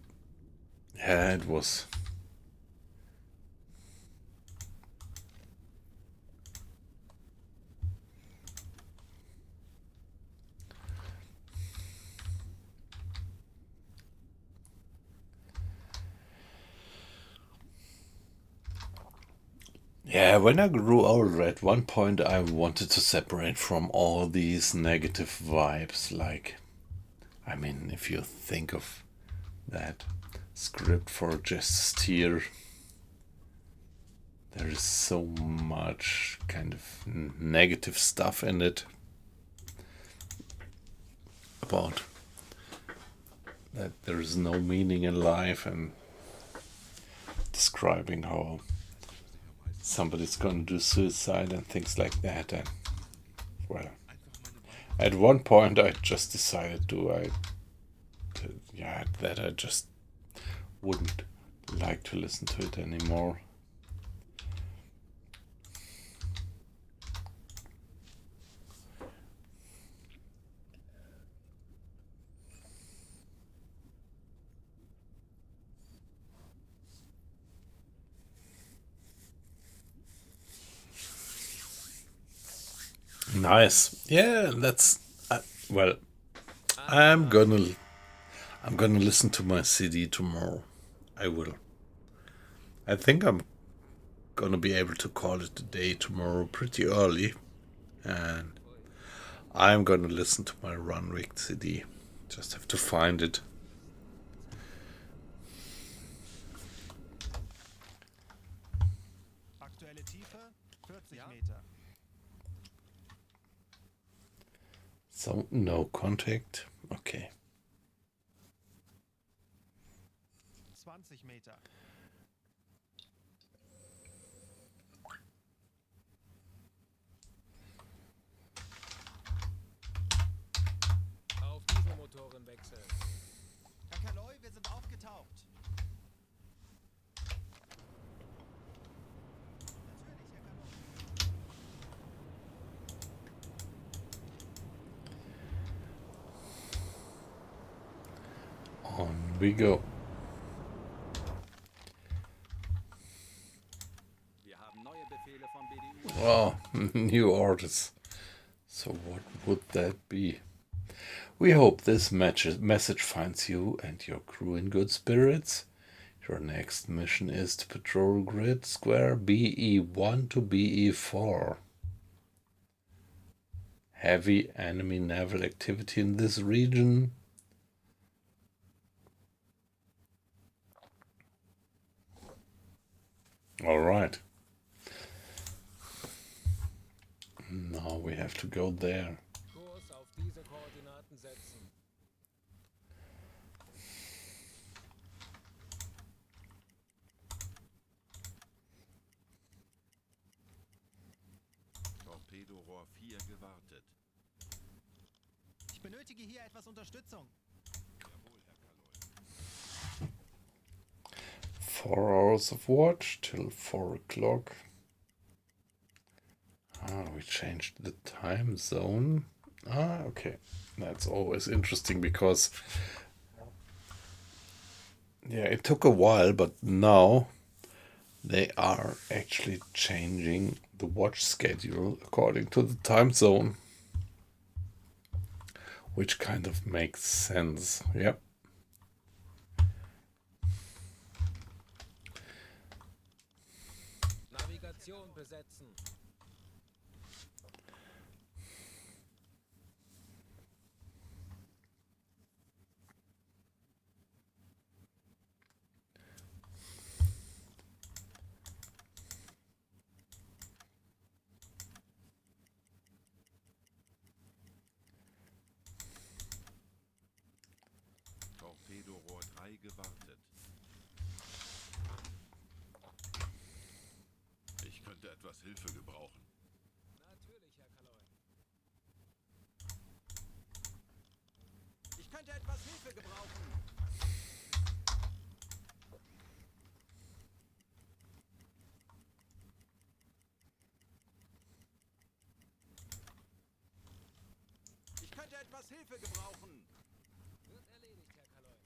yeah, it was. Yeah, when I grew older, at one point I wanted to separate from all these negative vibes. Like, I mean, if you think of that script for Justice Tier, there is so much kind of negative stuff in it about that there is no meaning in life and describing how somebody's going to do suicide and things like that. And well, at one point I just decided that I just wouldn't like to listen to it anymore. Nice. Yeah, that's well. I'm gonna listen to my CD tomorrow. I will. I think I'm gonna be able to call it a day tomorrow pretty early, and I'm gonna listen to my Runwick CD. Just have to find it. Aktuelle Tiefe 40 Meter. So no contact. Okay. 20 Meter. Auf Dieselmotoren wechseln. Herr Kaloi, wir sind aufgetaucht. Natürlich, Herr Kaloi. On we go. Wir haben neue Befehle vom BDU. Oh, new orders. So what would that be? We hope this message finds you and your crew in good spirits. Your next mission is to patrol grid square BE1 to BE4. Heavy enemy naval activity in this region. All right. Now we have to go there. Kurs auf diese Koordinaten setzen. Torpedorohr 4 gewartet. Ich benötige hier etwas Unterstützung. Jawohl, Herr Kaloi. 4 hours of watch till 4 o'clock. We changed the time zone. Okay. That's always interesting because yeah, it took a while, but now they are actually changing the watch schedule according to the time zone, which kind of makes sense. Yep. Navigation besetzen. Torpedorohr 3 gewartet. Ich könnte etwas Hilfe gebrauchen. etwas Hilfe gebrauchen. Wird erledigt, Herr Kaloi.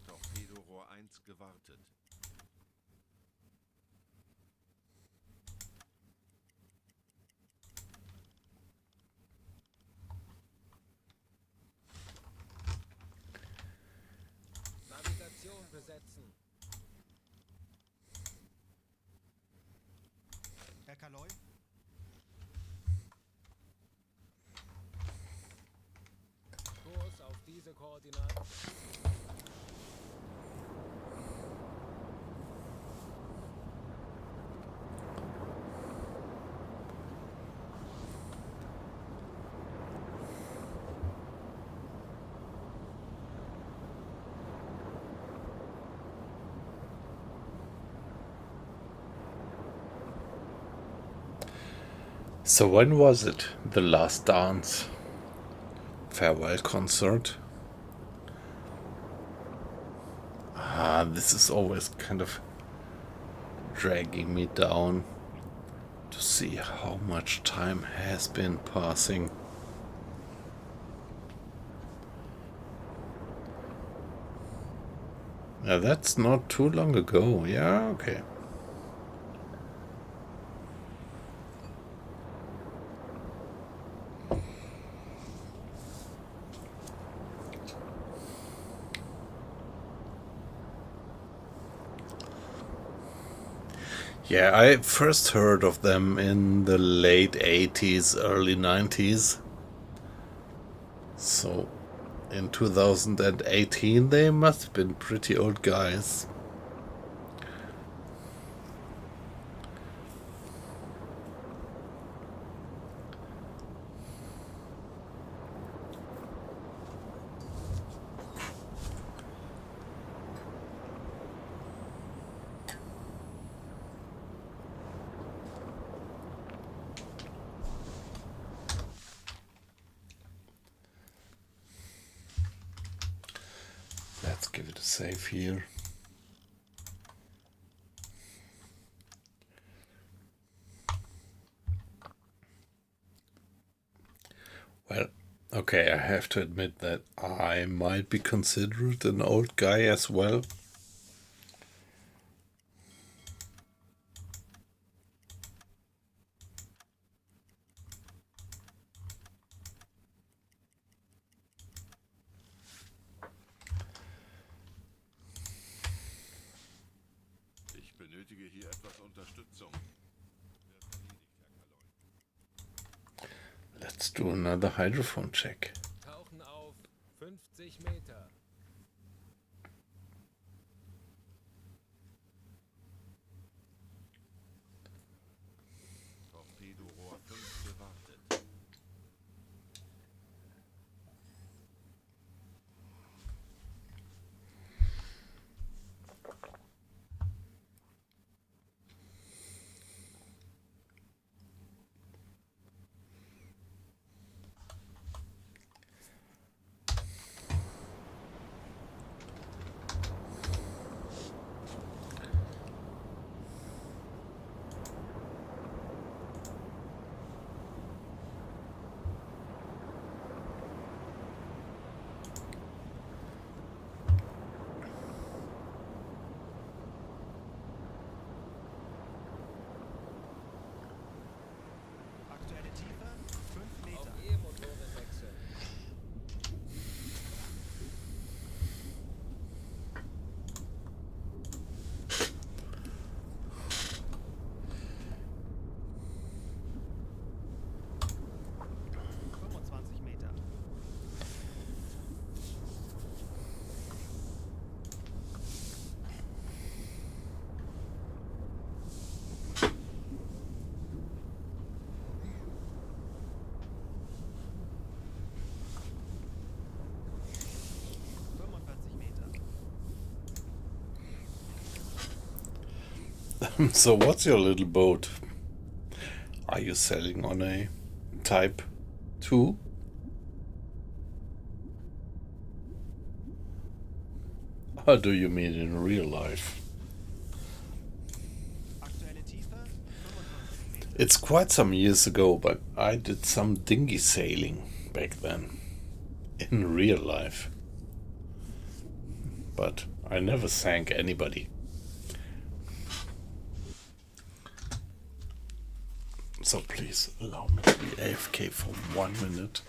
Torpedorohr 1 gewartet. Navigation besetzen. Herr Kaloi? Kurs auf diese Koordinaten. So when was it? The last dance? Farewell concert? Ah, this is always kind of dragging me down to see how much time has been passing. Now that's not too long ago. Yeah, okay. Yeah, I first heard of them in the late 80s, early 90s. So in 2018 they must have been pretty old guys. Let's give it a save here. Well, okay, I have to admit that I might be considered an old guy as well. Ich benötige hier etwas Unterstützung. Wird erledigt, Herr Kaloi. Let's do another hydrophone check. Tauchen auf 50 Meter. Torpedorohr 5 gewartet. Aktuelle Tiefe 5 Meter. Auf E-Motoren wechseln. Meter. So what's your little boat? Are you selling on a Type 2? Or do you mean in real life? Aktuelle Tiefe 25 Meter. It's quite some years ago, but I did some dinghy sailing back then. In real life. But I never sank anybody. So please allow me to be AFK for 1 minute.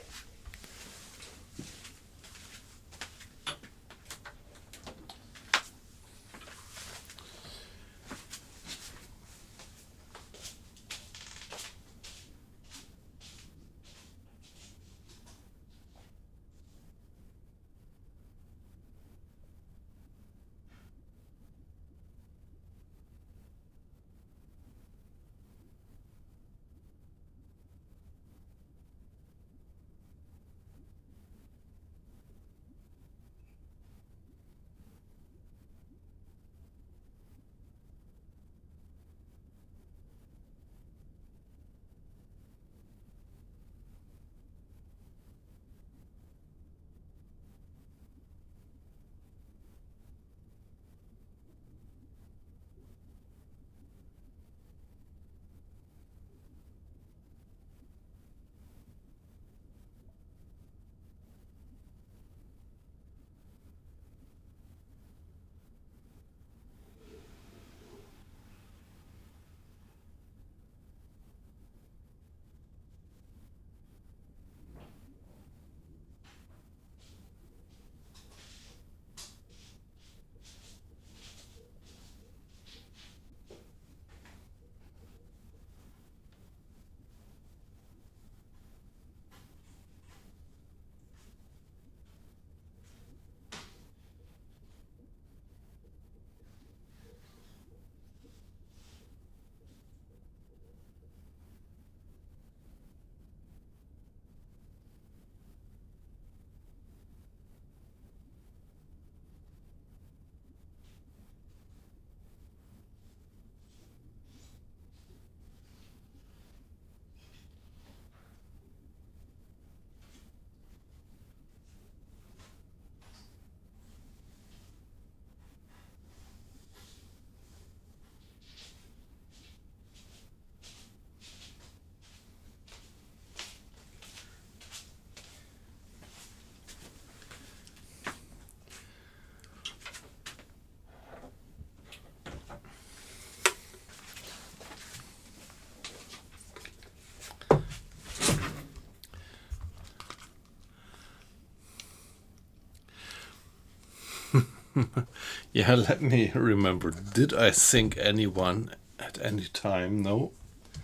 Yeah, let me remember. Did I sink anyone at any time? No,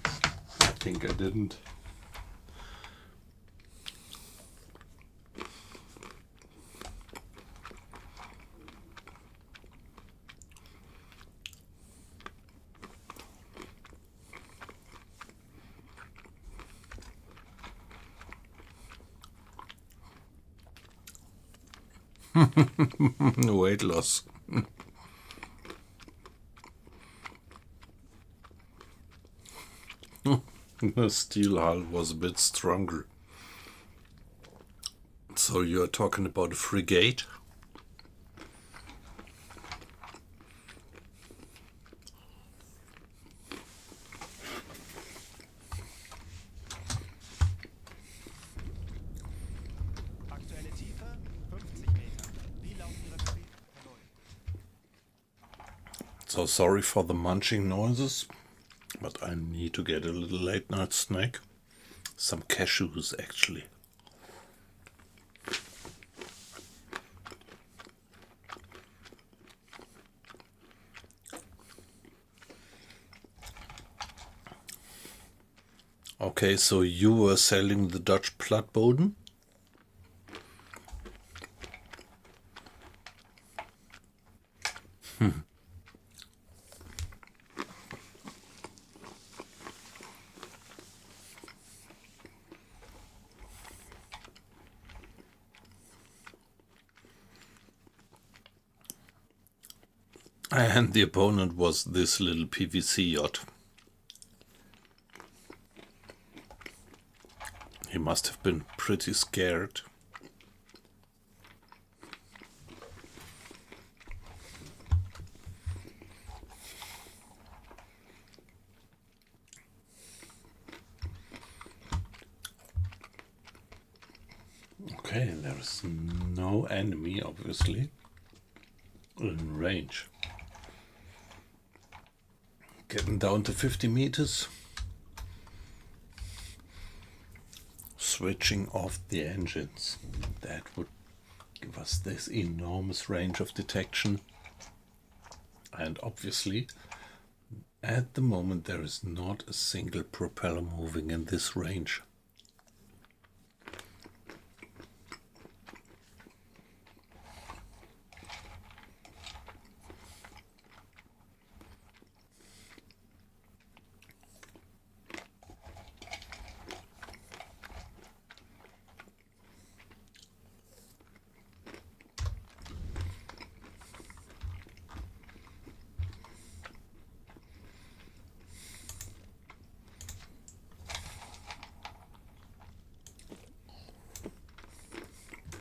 I think I didn't. Weight loss. The steel hull was a bit stronger. So you're talking about a frigate? Aktuelle Tiefe 50 Meter. Wie lauten Ihre Befehle? Jawohl. So sorry for the munching noises, but I need to get a little late night snack. Some cashews, actually. Okay, so you were sailing the Dutch Plattboden? And the opponent was this little PVC yacht. He must have been pretty scared. Okay, there's no enemy, obviously, in range. Getting down to 50 meters. Switching off the engines. That would give us this enormous range of detection. And obviously, at the moment, there is not a single propeller moving in this range.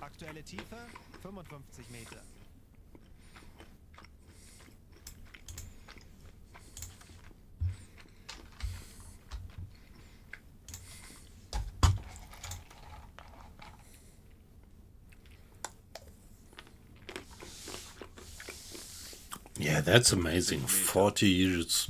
Aktuelle Tiefe 55 Meter. Yeah, that's amazing. 40 years.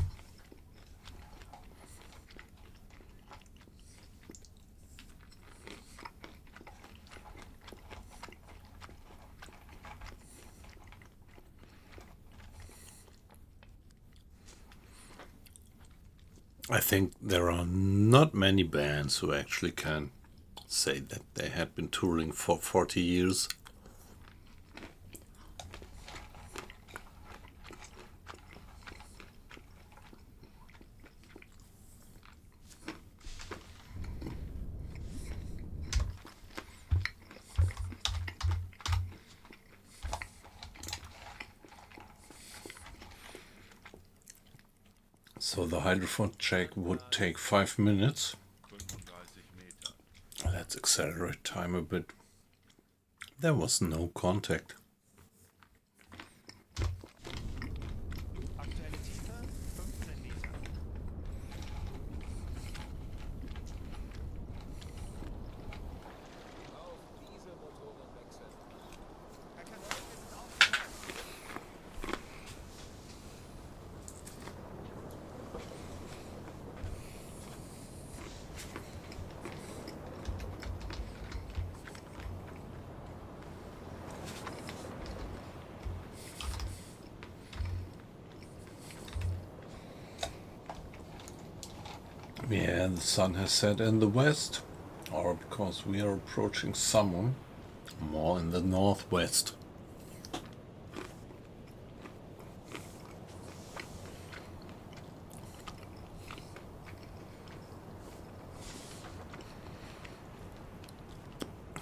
I think there are not many bands who actually can say that they had been touring for 40 years. So the hydrophone check would take 5 minutes. 35 Meter. Let's accelerate time a bit. There was no contact. Aktuelle Tiefe 15 Meter. Auf Dieselmotoren wechseln. Erkennung ist aufgetaucht. Yeah, the sun has set in the west, or because we are approaching summer, more in the northwest.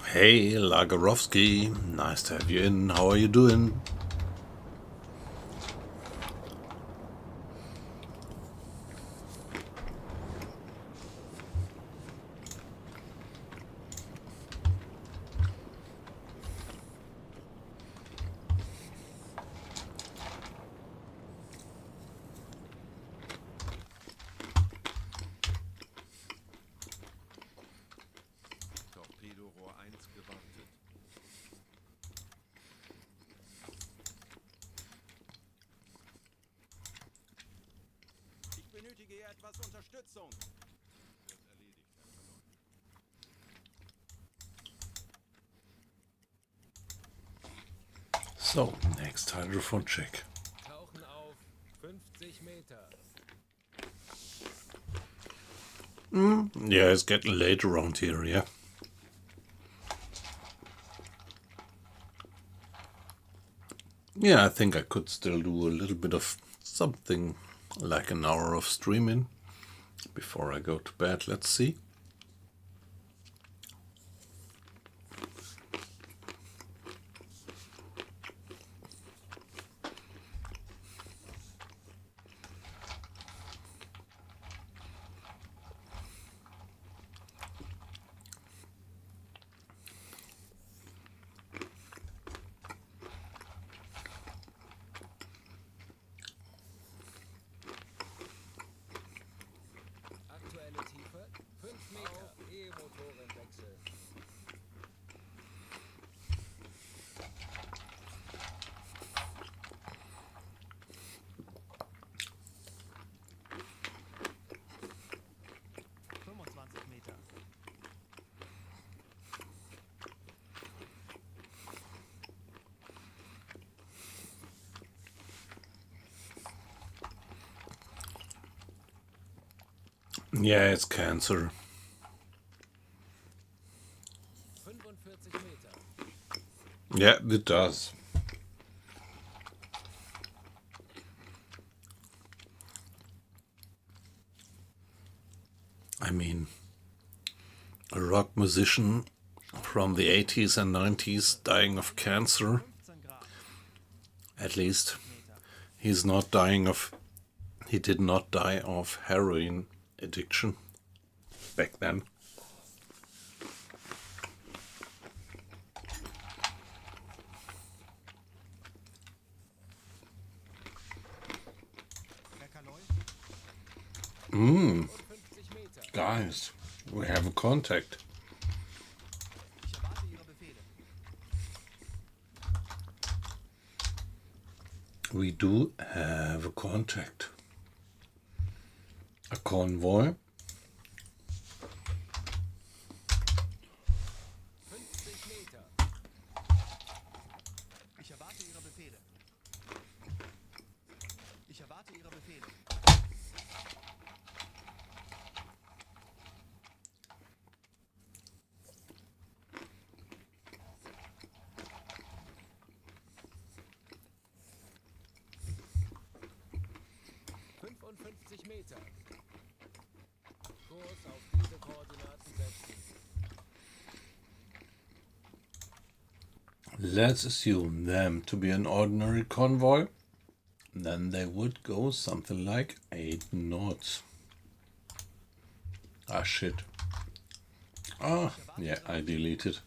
Hey, Lagerovsky, nice to have you in. How are you doing? Torpedorohr 1 gewartet. Ich benötige hier etwas Unterstützung. Wird erledigt, Herr Colon. So, next hydrophone check. Tauchen auf 50 Meter. Yeah, it's getting late around here, yeah. Yeah, I think I could still do a little bit of something like an hour of streaming before I go to bed. Let's see. Aktuelle Tiefe Yeah, it's cancer. 45 Meter. Yeah, it does. I mean, a rock musician from the 80s and 90s dying of cancer, 15 Grad. at least Meter. he's not dying of, he did not die of heroin addiction back then. Herr Kaloi? 50 Meter. Guys, we have a contact. Ich erwarte Ihre Befehle. We do have a contact. A convoy. 50 Meter. Ich erwarte Ihre Befehle. Ich erwarte Ihre Befehle. Meter. Kurs auf diese Koordinaten setzen. Let's assume them to be an ordinary convoy. Then they would go something like 8 knots. Ah, shit. Ah, yeah, I deleted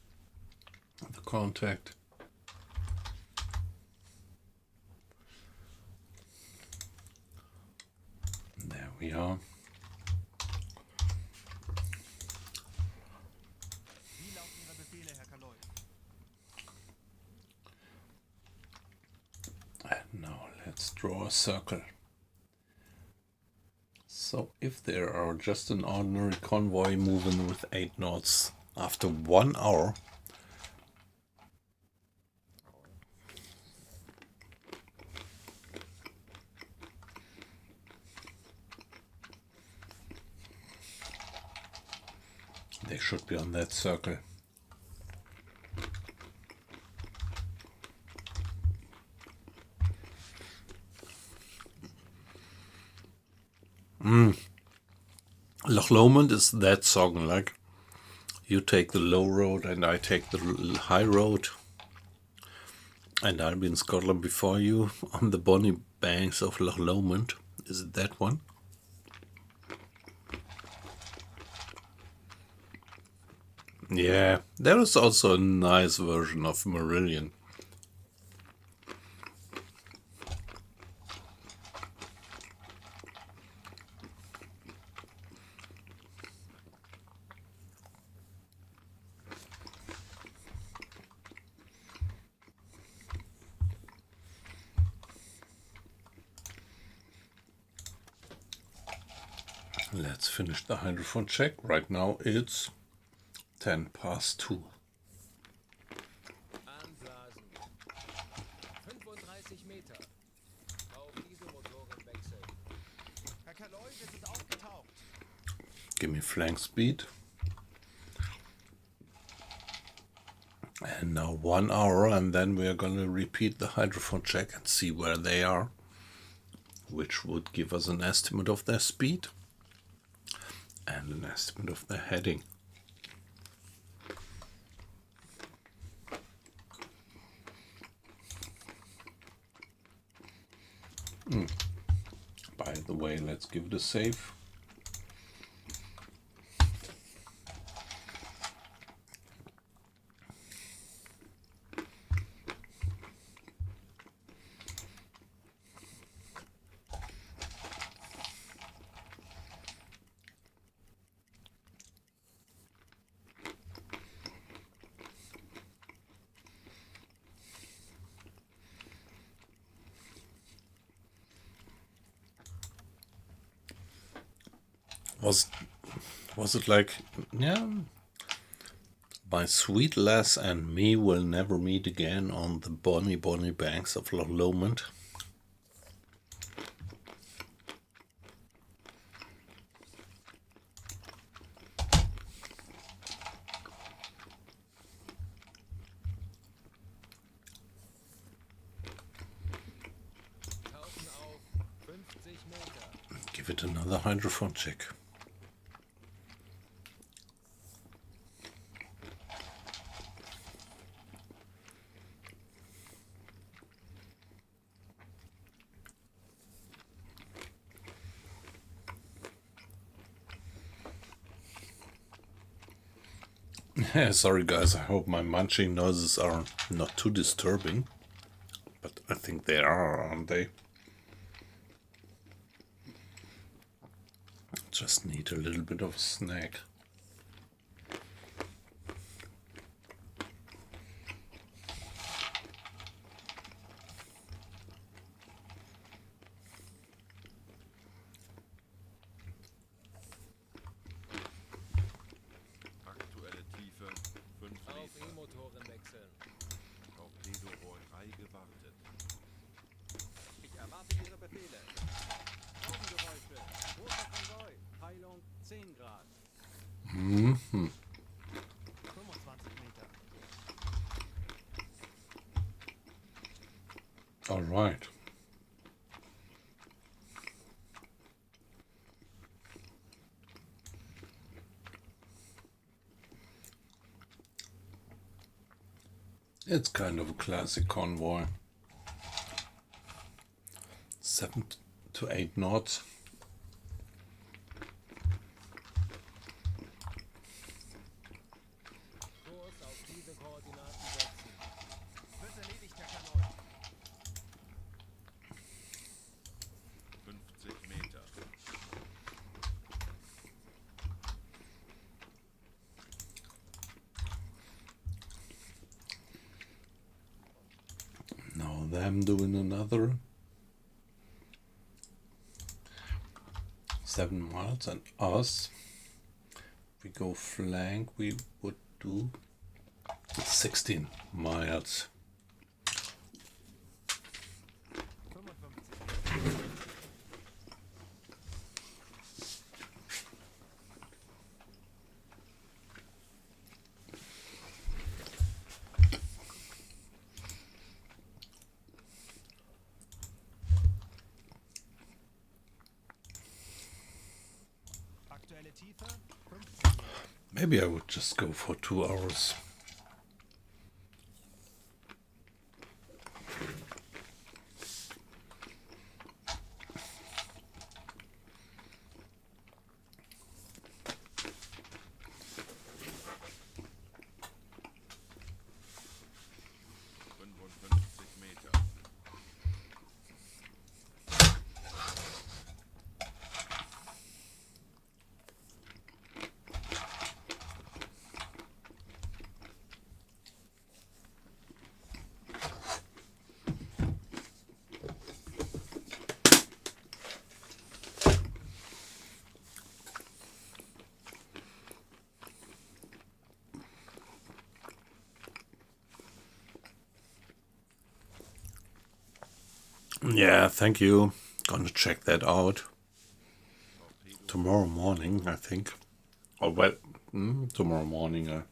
the contact. There we are. Wie lauten Ihre Befehle, Herr Kaloi? And now let's draw a circle. So if there are just an ordinary convoy moving with 8 knots after 1 hour, they should be on that circle. Loch Lomond is that song, like you take the low road and I take the high road, and I'll be in Scotland before you on the bonny banks of Loch Lomond. Is it that one? Yeah, there is also a nice version of Marillion. Let's finish the hydrophone check. Right now it's 2:10. Anblasen. 35 Meter. Auf diese Motoren wechseln. Herr Kaloi, wir sind aufgetaucht. Give me flank speed. And now 1 hour, and then we are going to repeat the hydrophone check and see where they are, which would give us an estimate of their speed and an estimate of their heading. By the way, let's give it a save. Was it like, yeah, my sweet lass and me will never meet again on the bonny banks of Loch Lomond? give it another hydrophone check. Yeah, sorry guys, I hope my munching noises are not too disturbing. But I think they are, aren't they? Just need a little bit of a snack. Aktuelle Tiefe 5 Auf Meter. E-Motoren wechseln. Torpedorohr 3 gewartet. Ich erwarte Ihre Befehle. Augengeräusche. Großer Konvoi. Peilung 10 Grad. 25 Meter. All right. It's kind of a classic convoy. 7 to 8 knots. Kurs auf diese Koordinaten setzen. Wird erledigt, Herr Kanoi. 50 Meter. Now them doing another 7 miles, and us, we go flank, we would do 16 miles. 55 Meter. Aktuelle Tiefe 15 Meter. Maybe I would just go for 2 hours. Meter. Yeah, thank you. Gonna check that out tomorrow morning, I think. Or well, tomorrow morning I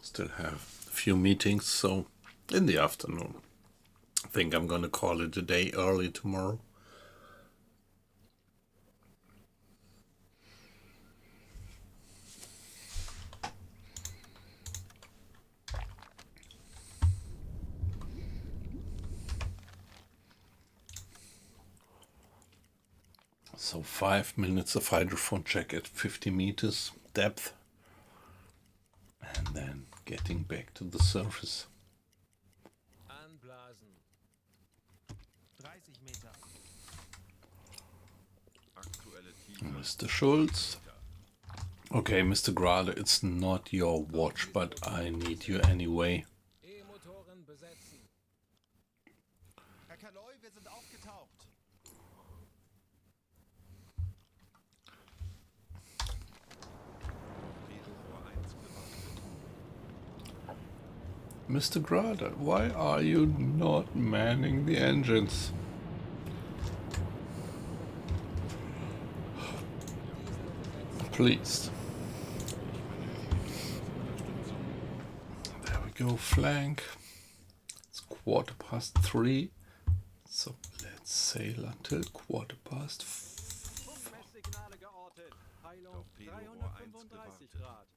still have a few meetings, so in the afternoon. I think I'm gonna call it a day early tomorrow. So 5 minutes of hydrophone check at 50 meters depth, and then getting back to the surface. Anblasen. 30 Meter. Aktuelle Tiefe Mr. Schulz. Okay, Mr. Grade, it's not your watch, but I need you anyway. E-Motoren besetzen. Herr Kanoi, wir sind aufgetaucht. Torpedorohr 1 gewartet. Mr. Grade, why are you not manning the engines? Please. There we go, flank. It's 3:15. So let's sail until 3:15. Signale geortet. Peilung Torpedorohr 1 335 gewartet. Grad.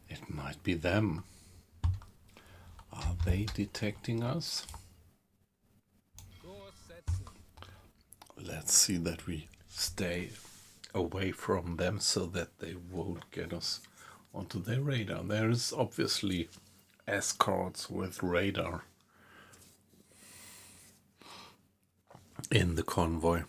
It might be them. Are they detecting us? Kurs setzen. Let's see that we stay away from them so that they won't get us onto their radar. There is obviously escorts with radar in the convoy.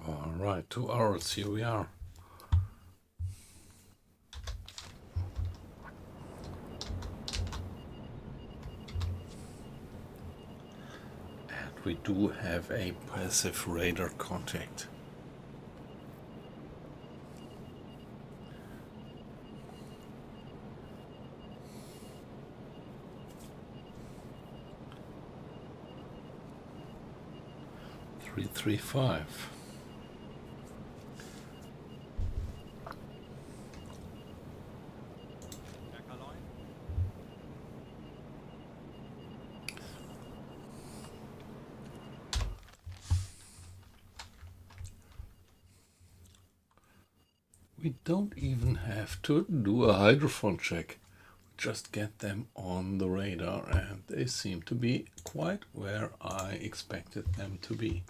All right, 2 hours, here we are. And we do have a passive radar contact. Three, 335. We don't even have to do a hydrophone check. Just get them on the radar, and they seem to be quite where I expected them to be.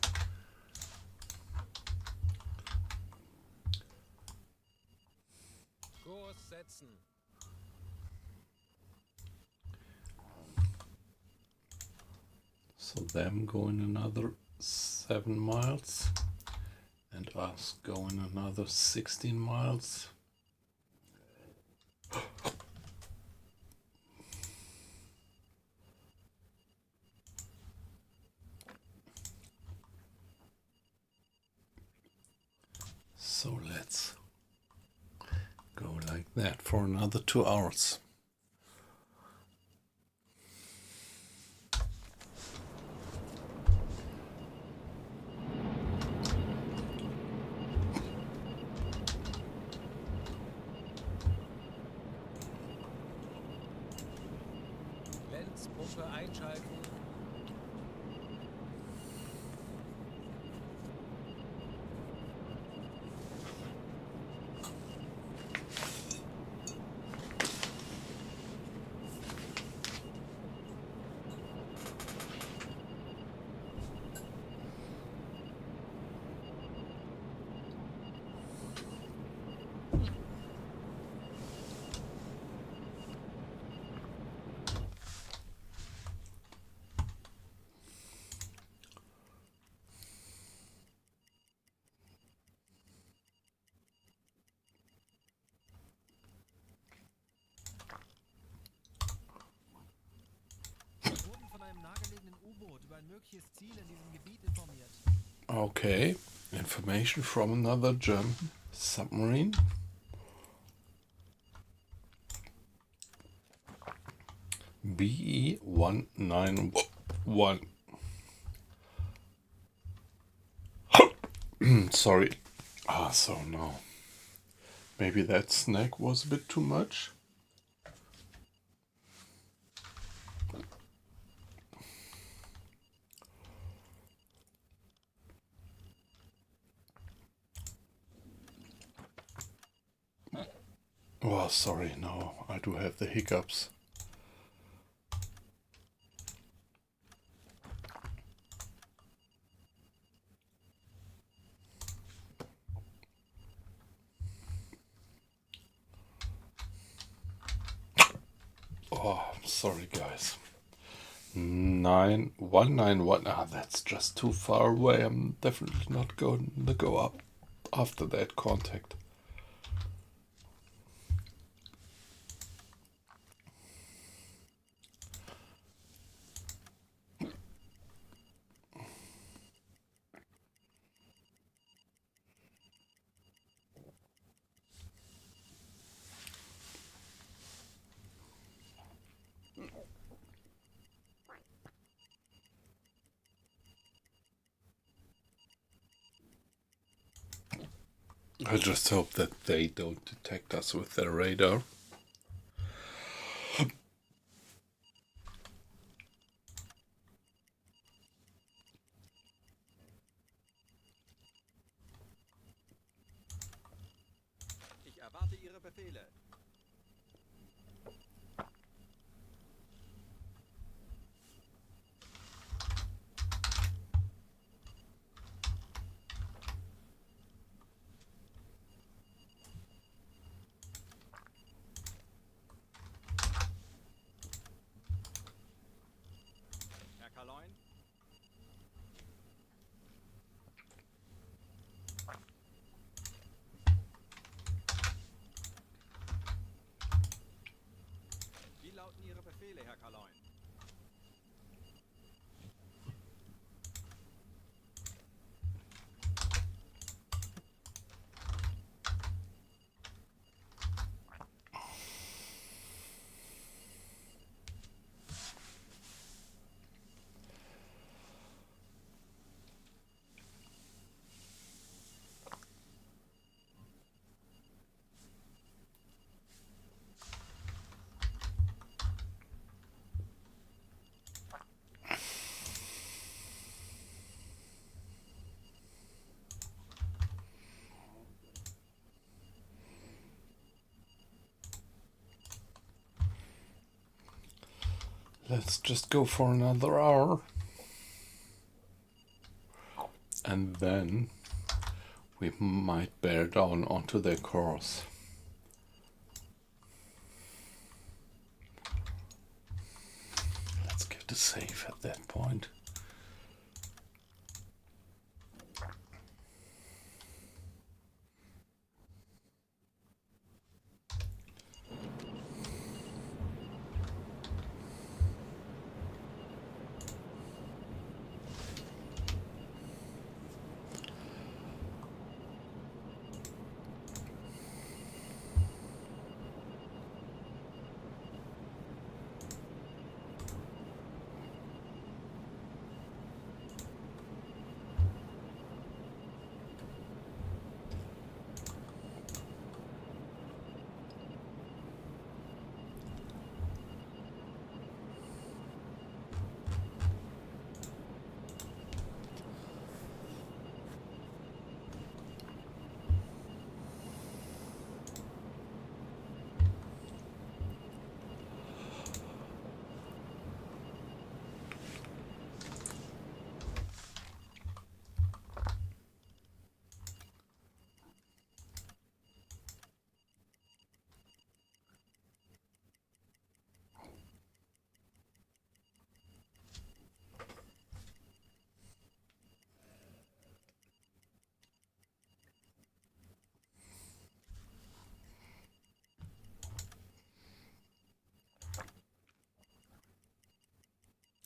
Kurs setzen. So them going another 7 miles and us going another 16 miles. So let's go like that for another 2 hours. Lenzpumpe einschalten. Wir wurden von einem nahegelegenen U-Boot über ein mögliches Ziel in diesem Gebiet informiert. Okay, information from another German submarine. BE-191. Sorry. So no. Maybe that snack was a bit too much. Oh, sorry, no, I do have the hiccups. Oh, sorry, guys. 9191. Ah, that's just too far away. I'm definitely not going to go up after that contact. I just hope that they don't detect us with their radar. Ich erwarte Ihre Befehle. Herr Kaloin? Wie lauten Ihre Befehle, Herr Kaloin? Let's just go for another hour. And then we might bear down onto their course. Let's get a save at that point.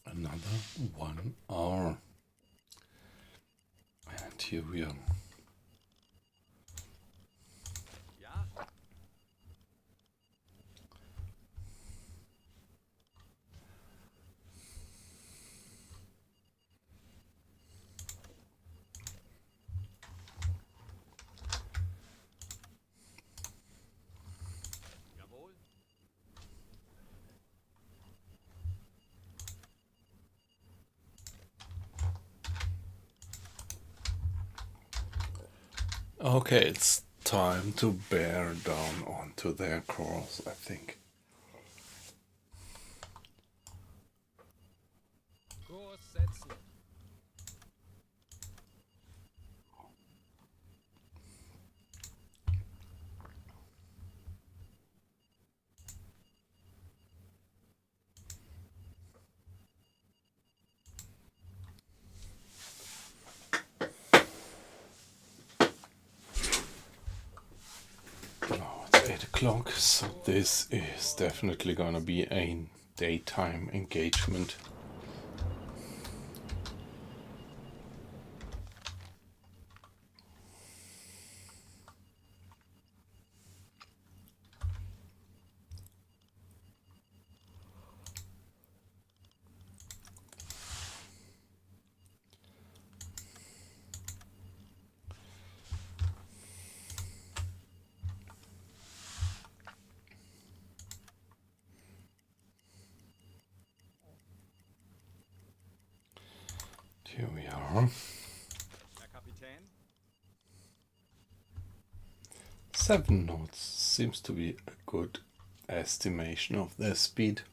Another 1 hour. And here we are. Ja? Jawohl. Okay, it's time to bear down onto their course, I think. Kurs setzen. Now it's 8 o'clock, so this is definitely gonna be a daytime engagement. Here we are. Herr Kapitän? 7 knots seems to be a good estimation of their speed.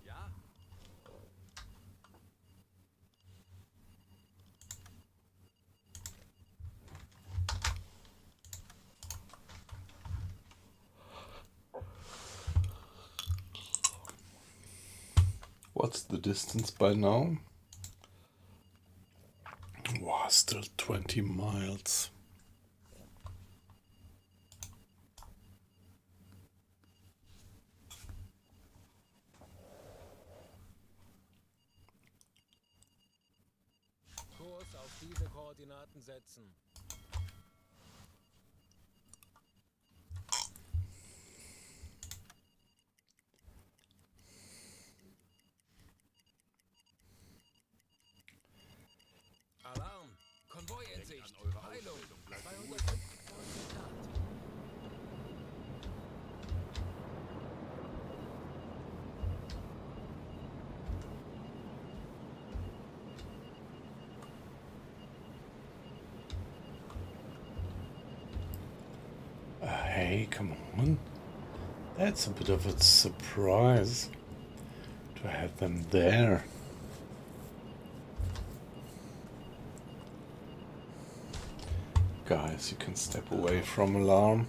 Ja? What's the distance by now? Wow, still 20 miles. Kurs auf diese Koordinaten setzen. Alarm! Konvoi in Sicht! Heilung! 250 Zitat. Hey, come on. That's a bit of a surprise to have them there. Guys, you can step away from alarm.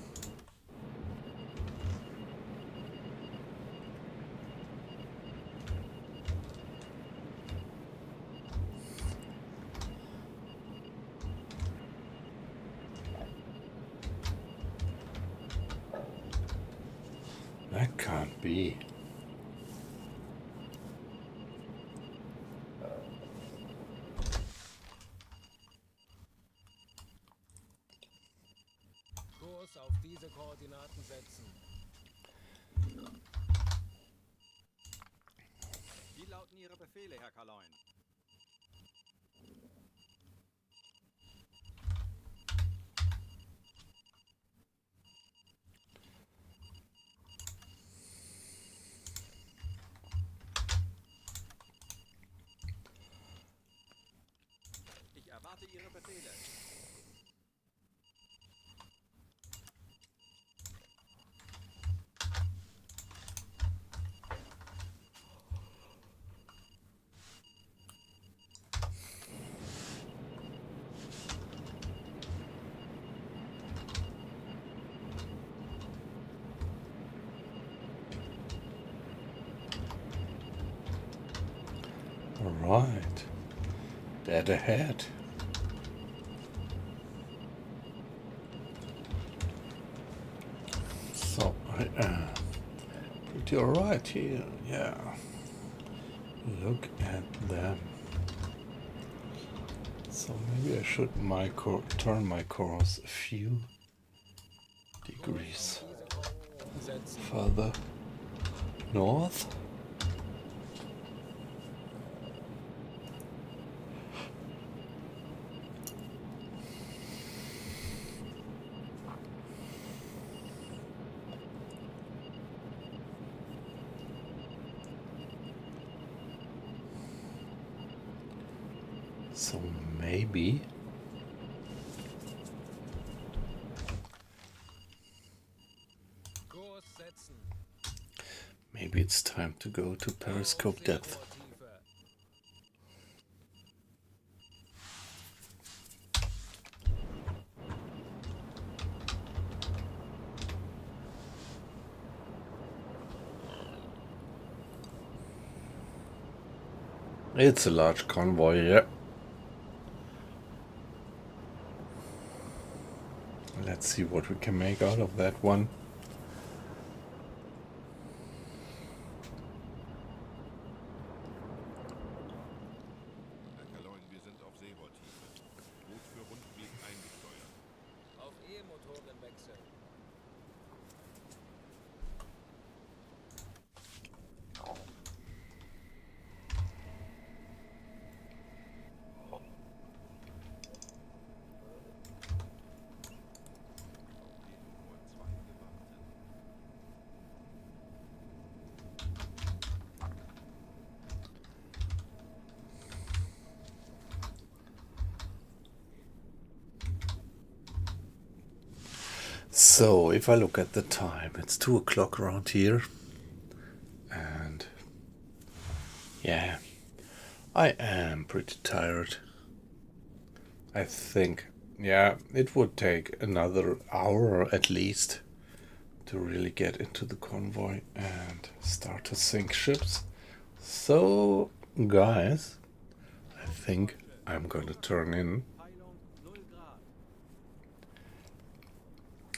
That can't be. Kurs auf diese Koordinaten setzen. Wie lauten Ihre Befehle, Herr Kaloin? Ich erwarte Ihre Befehle. Alright. Dead ahead. So, pretty alright here, yeah. Look at them. So maybe I should turn my course a few degrees Setzen. further north. So maybe Kurs setzen. maybe it's time to go to periscope depth. Seerohrtiefe. It's a large convoy, yeah. Let's see what we can make out of that one. Herr Kaloin, wir sind auf Seerohrtiefe. Boot für Rundweg eingesteuert. Auf E-Motoren wechseln. Nummer 2. So, if I look at the time, it's 2 o'clock around here. And yeah, I am pretty tired. I think, yeah, it would take another hour at least to really get into the convoy and start to sink ships. So, guys, I think I'm going to turn in.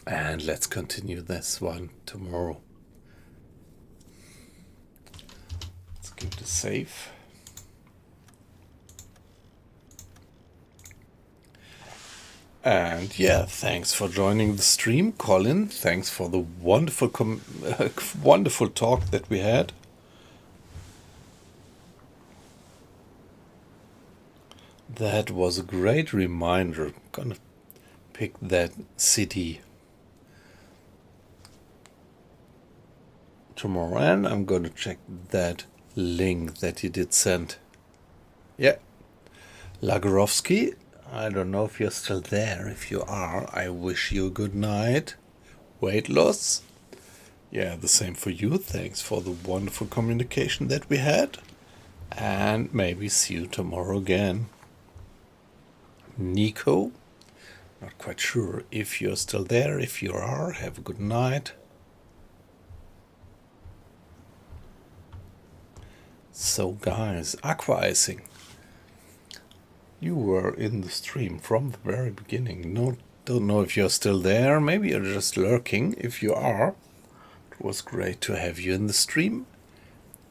And let's continue this one tomorrow. Let's give it a save. And yeah, thanks for joining the stream, Colin. Thanks for the wonderful wonderful talk that we had. That was a great reminder. I'm gonna pick that city tomorrow, and I'm gonna check that link that you did send. Yeah, Lagorovsky, I don't know if you're still there. If you are, I wish you a good night. Weight loss, yeah, the same for you. Thanks for the wonderful communication that we had, and maybe see you tomorrow again. Nico, not quite sure if you're still there. If you are, have a good night. So guys, aqua icing, you were in the stream from the very beginning. Don't know if you're still there. Maybe you're just lurking. If you are, it was great to have you in the stream,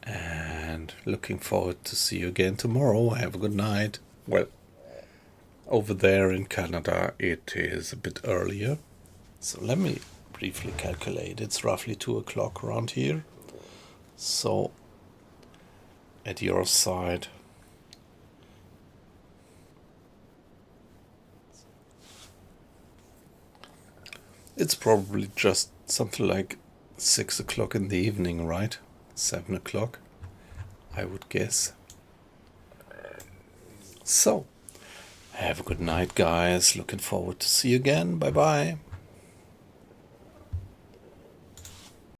and looking forward to see you again tomorrow. Have a good night. Well, over there in Canada it is a bit earlier, so let me briefly calculate. It's roughly 2 o'clock around here. So at your side, it's probably just something like 6 o'clock in the evening, right? 7 o'clock, I would guess. So, have a good night, guys. Looking forward to see you again. Bye bye.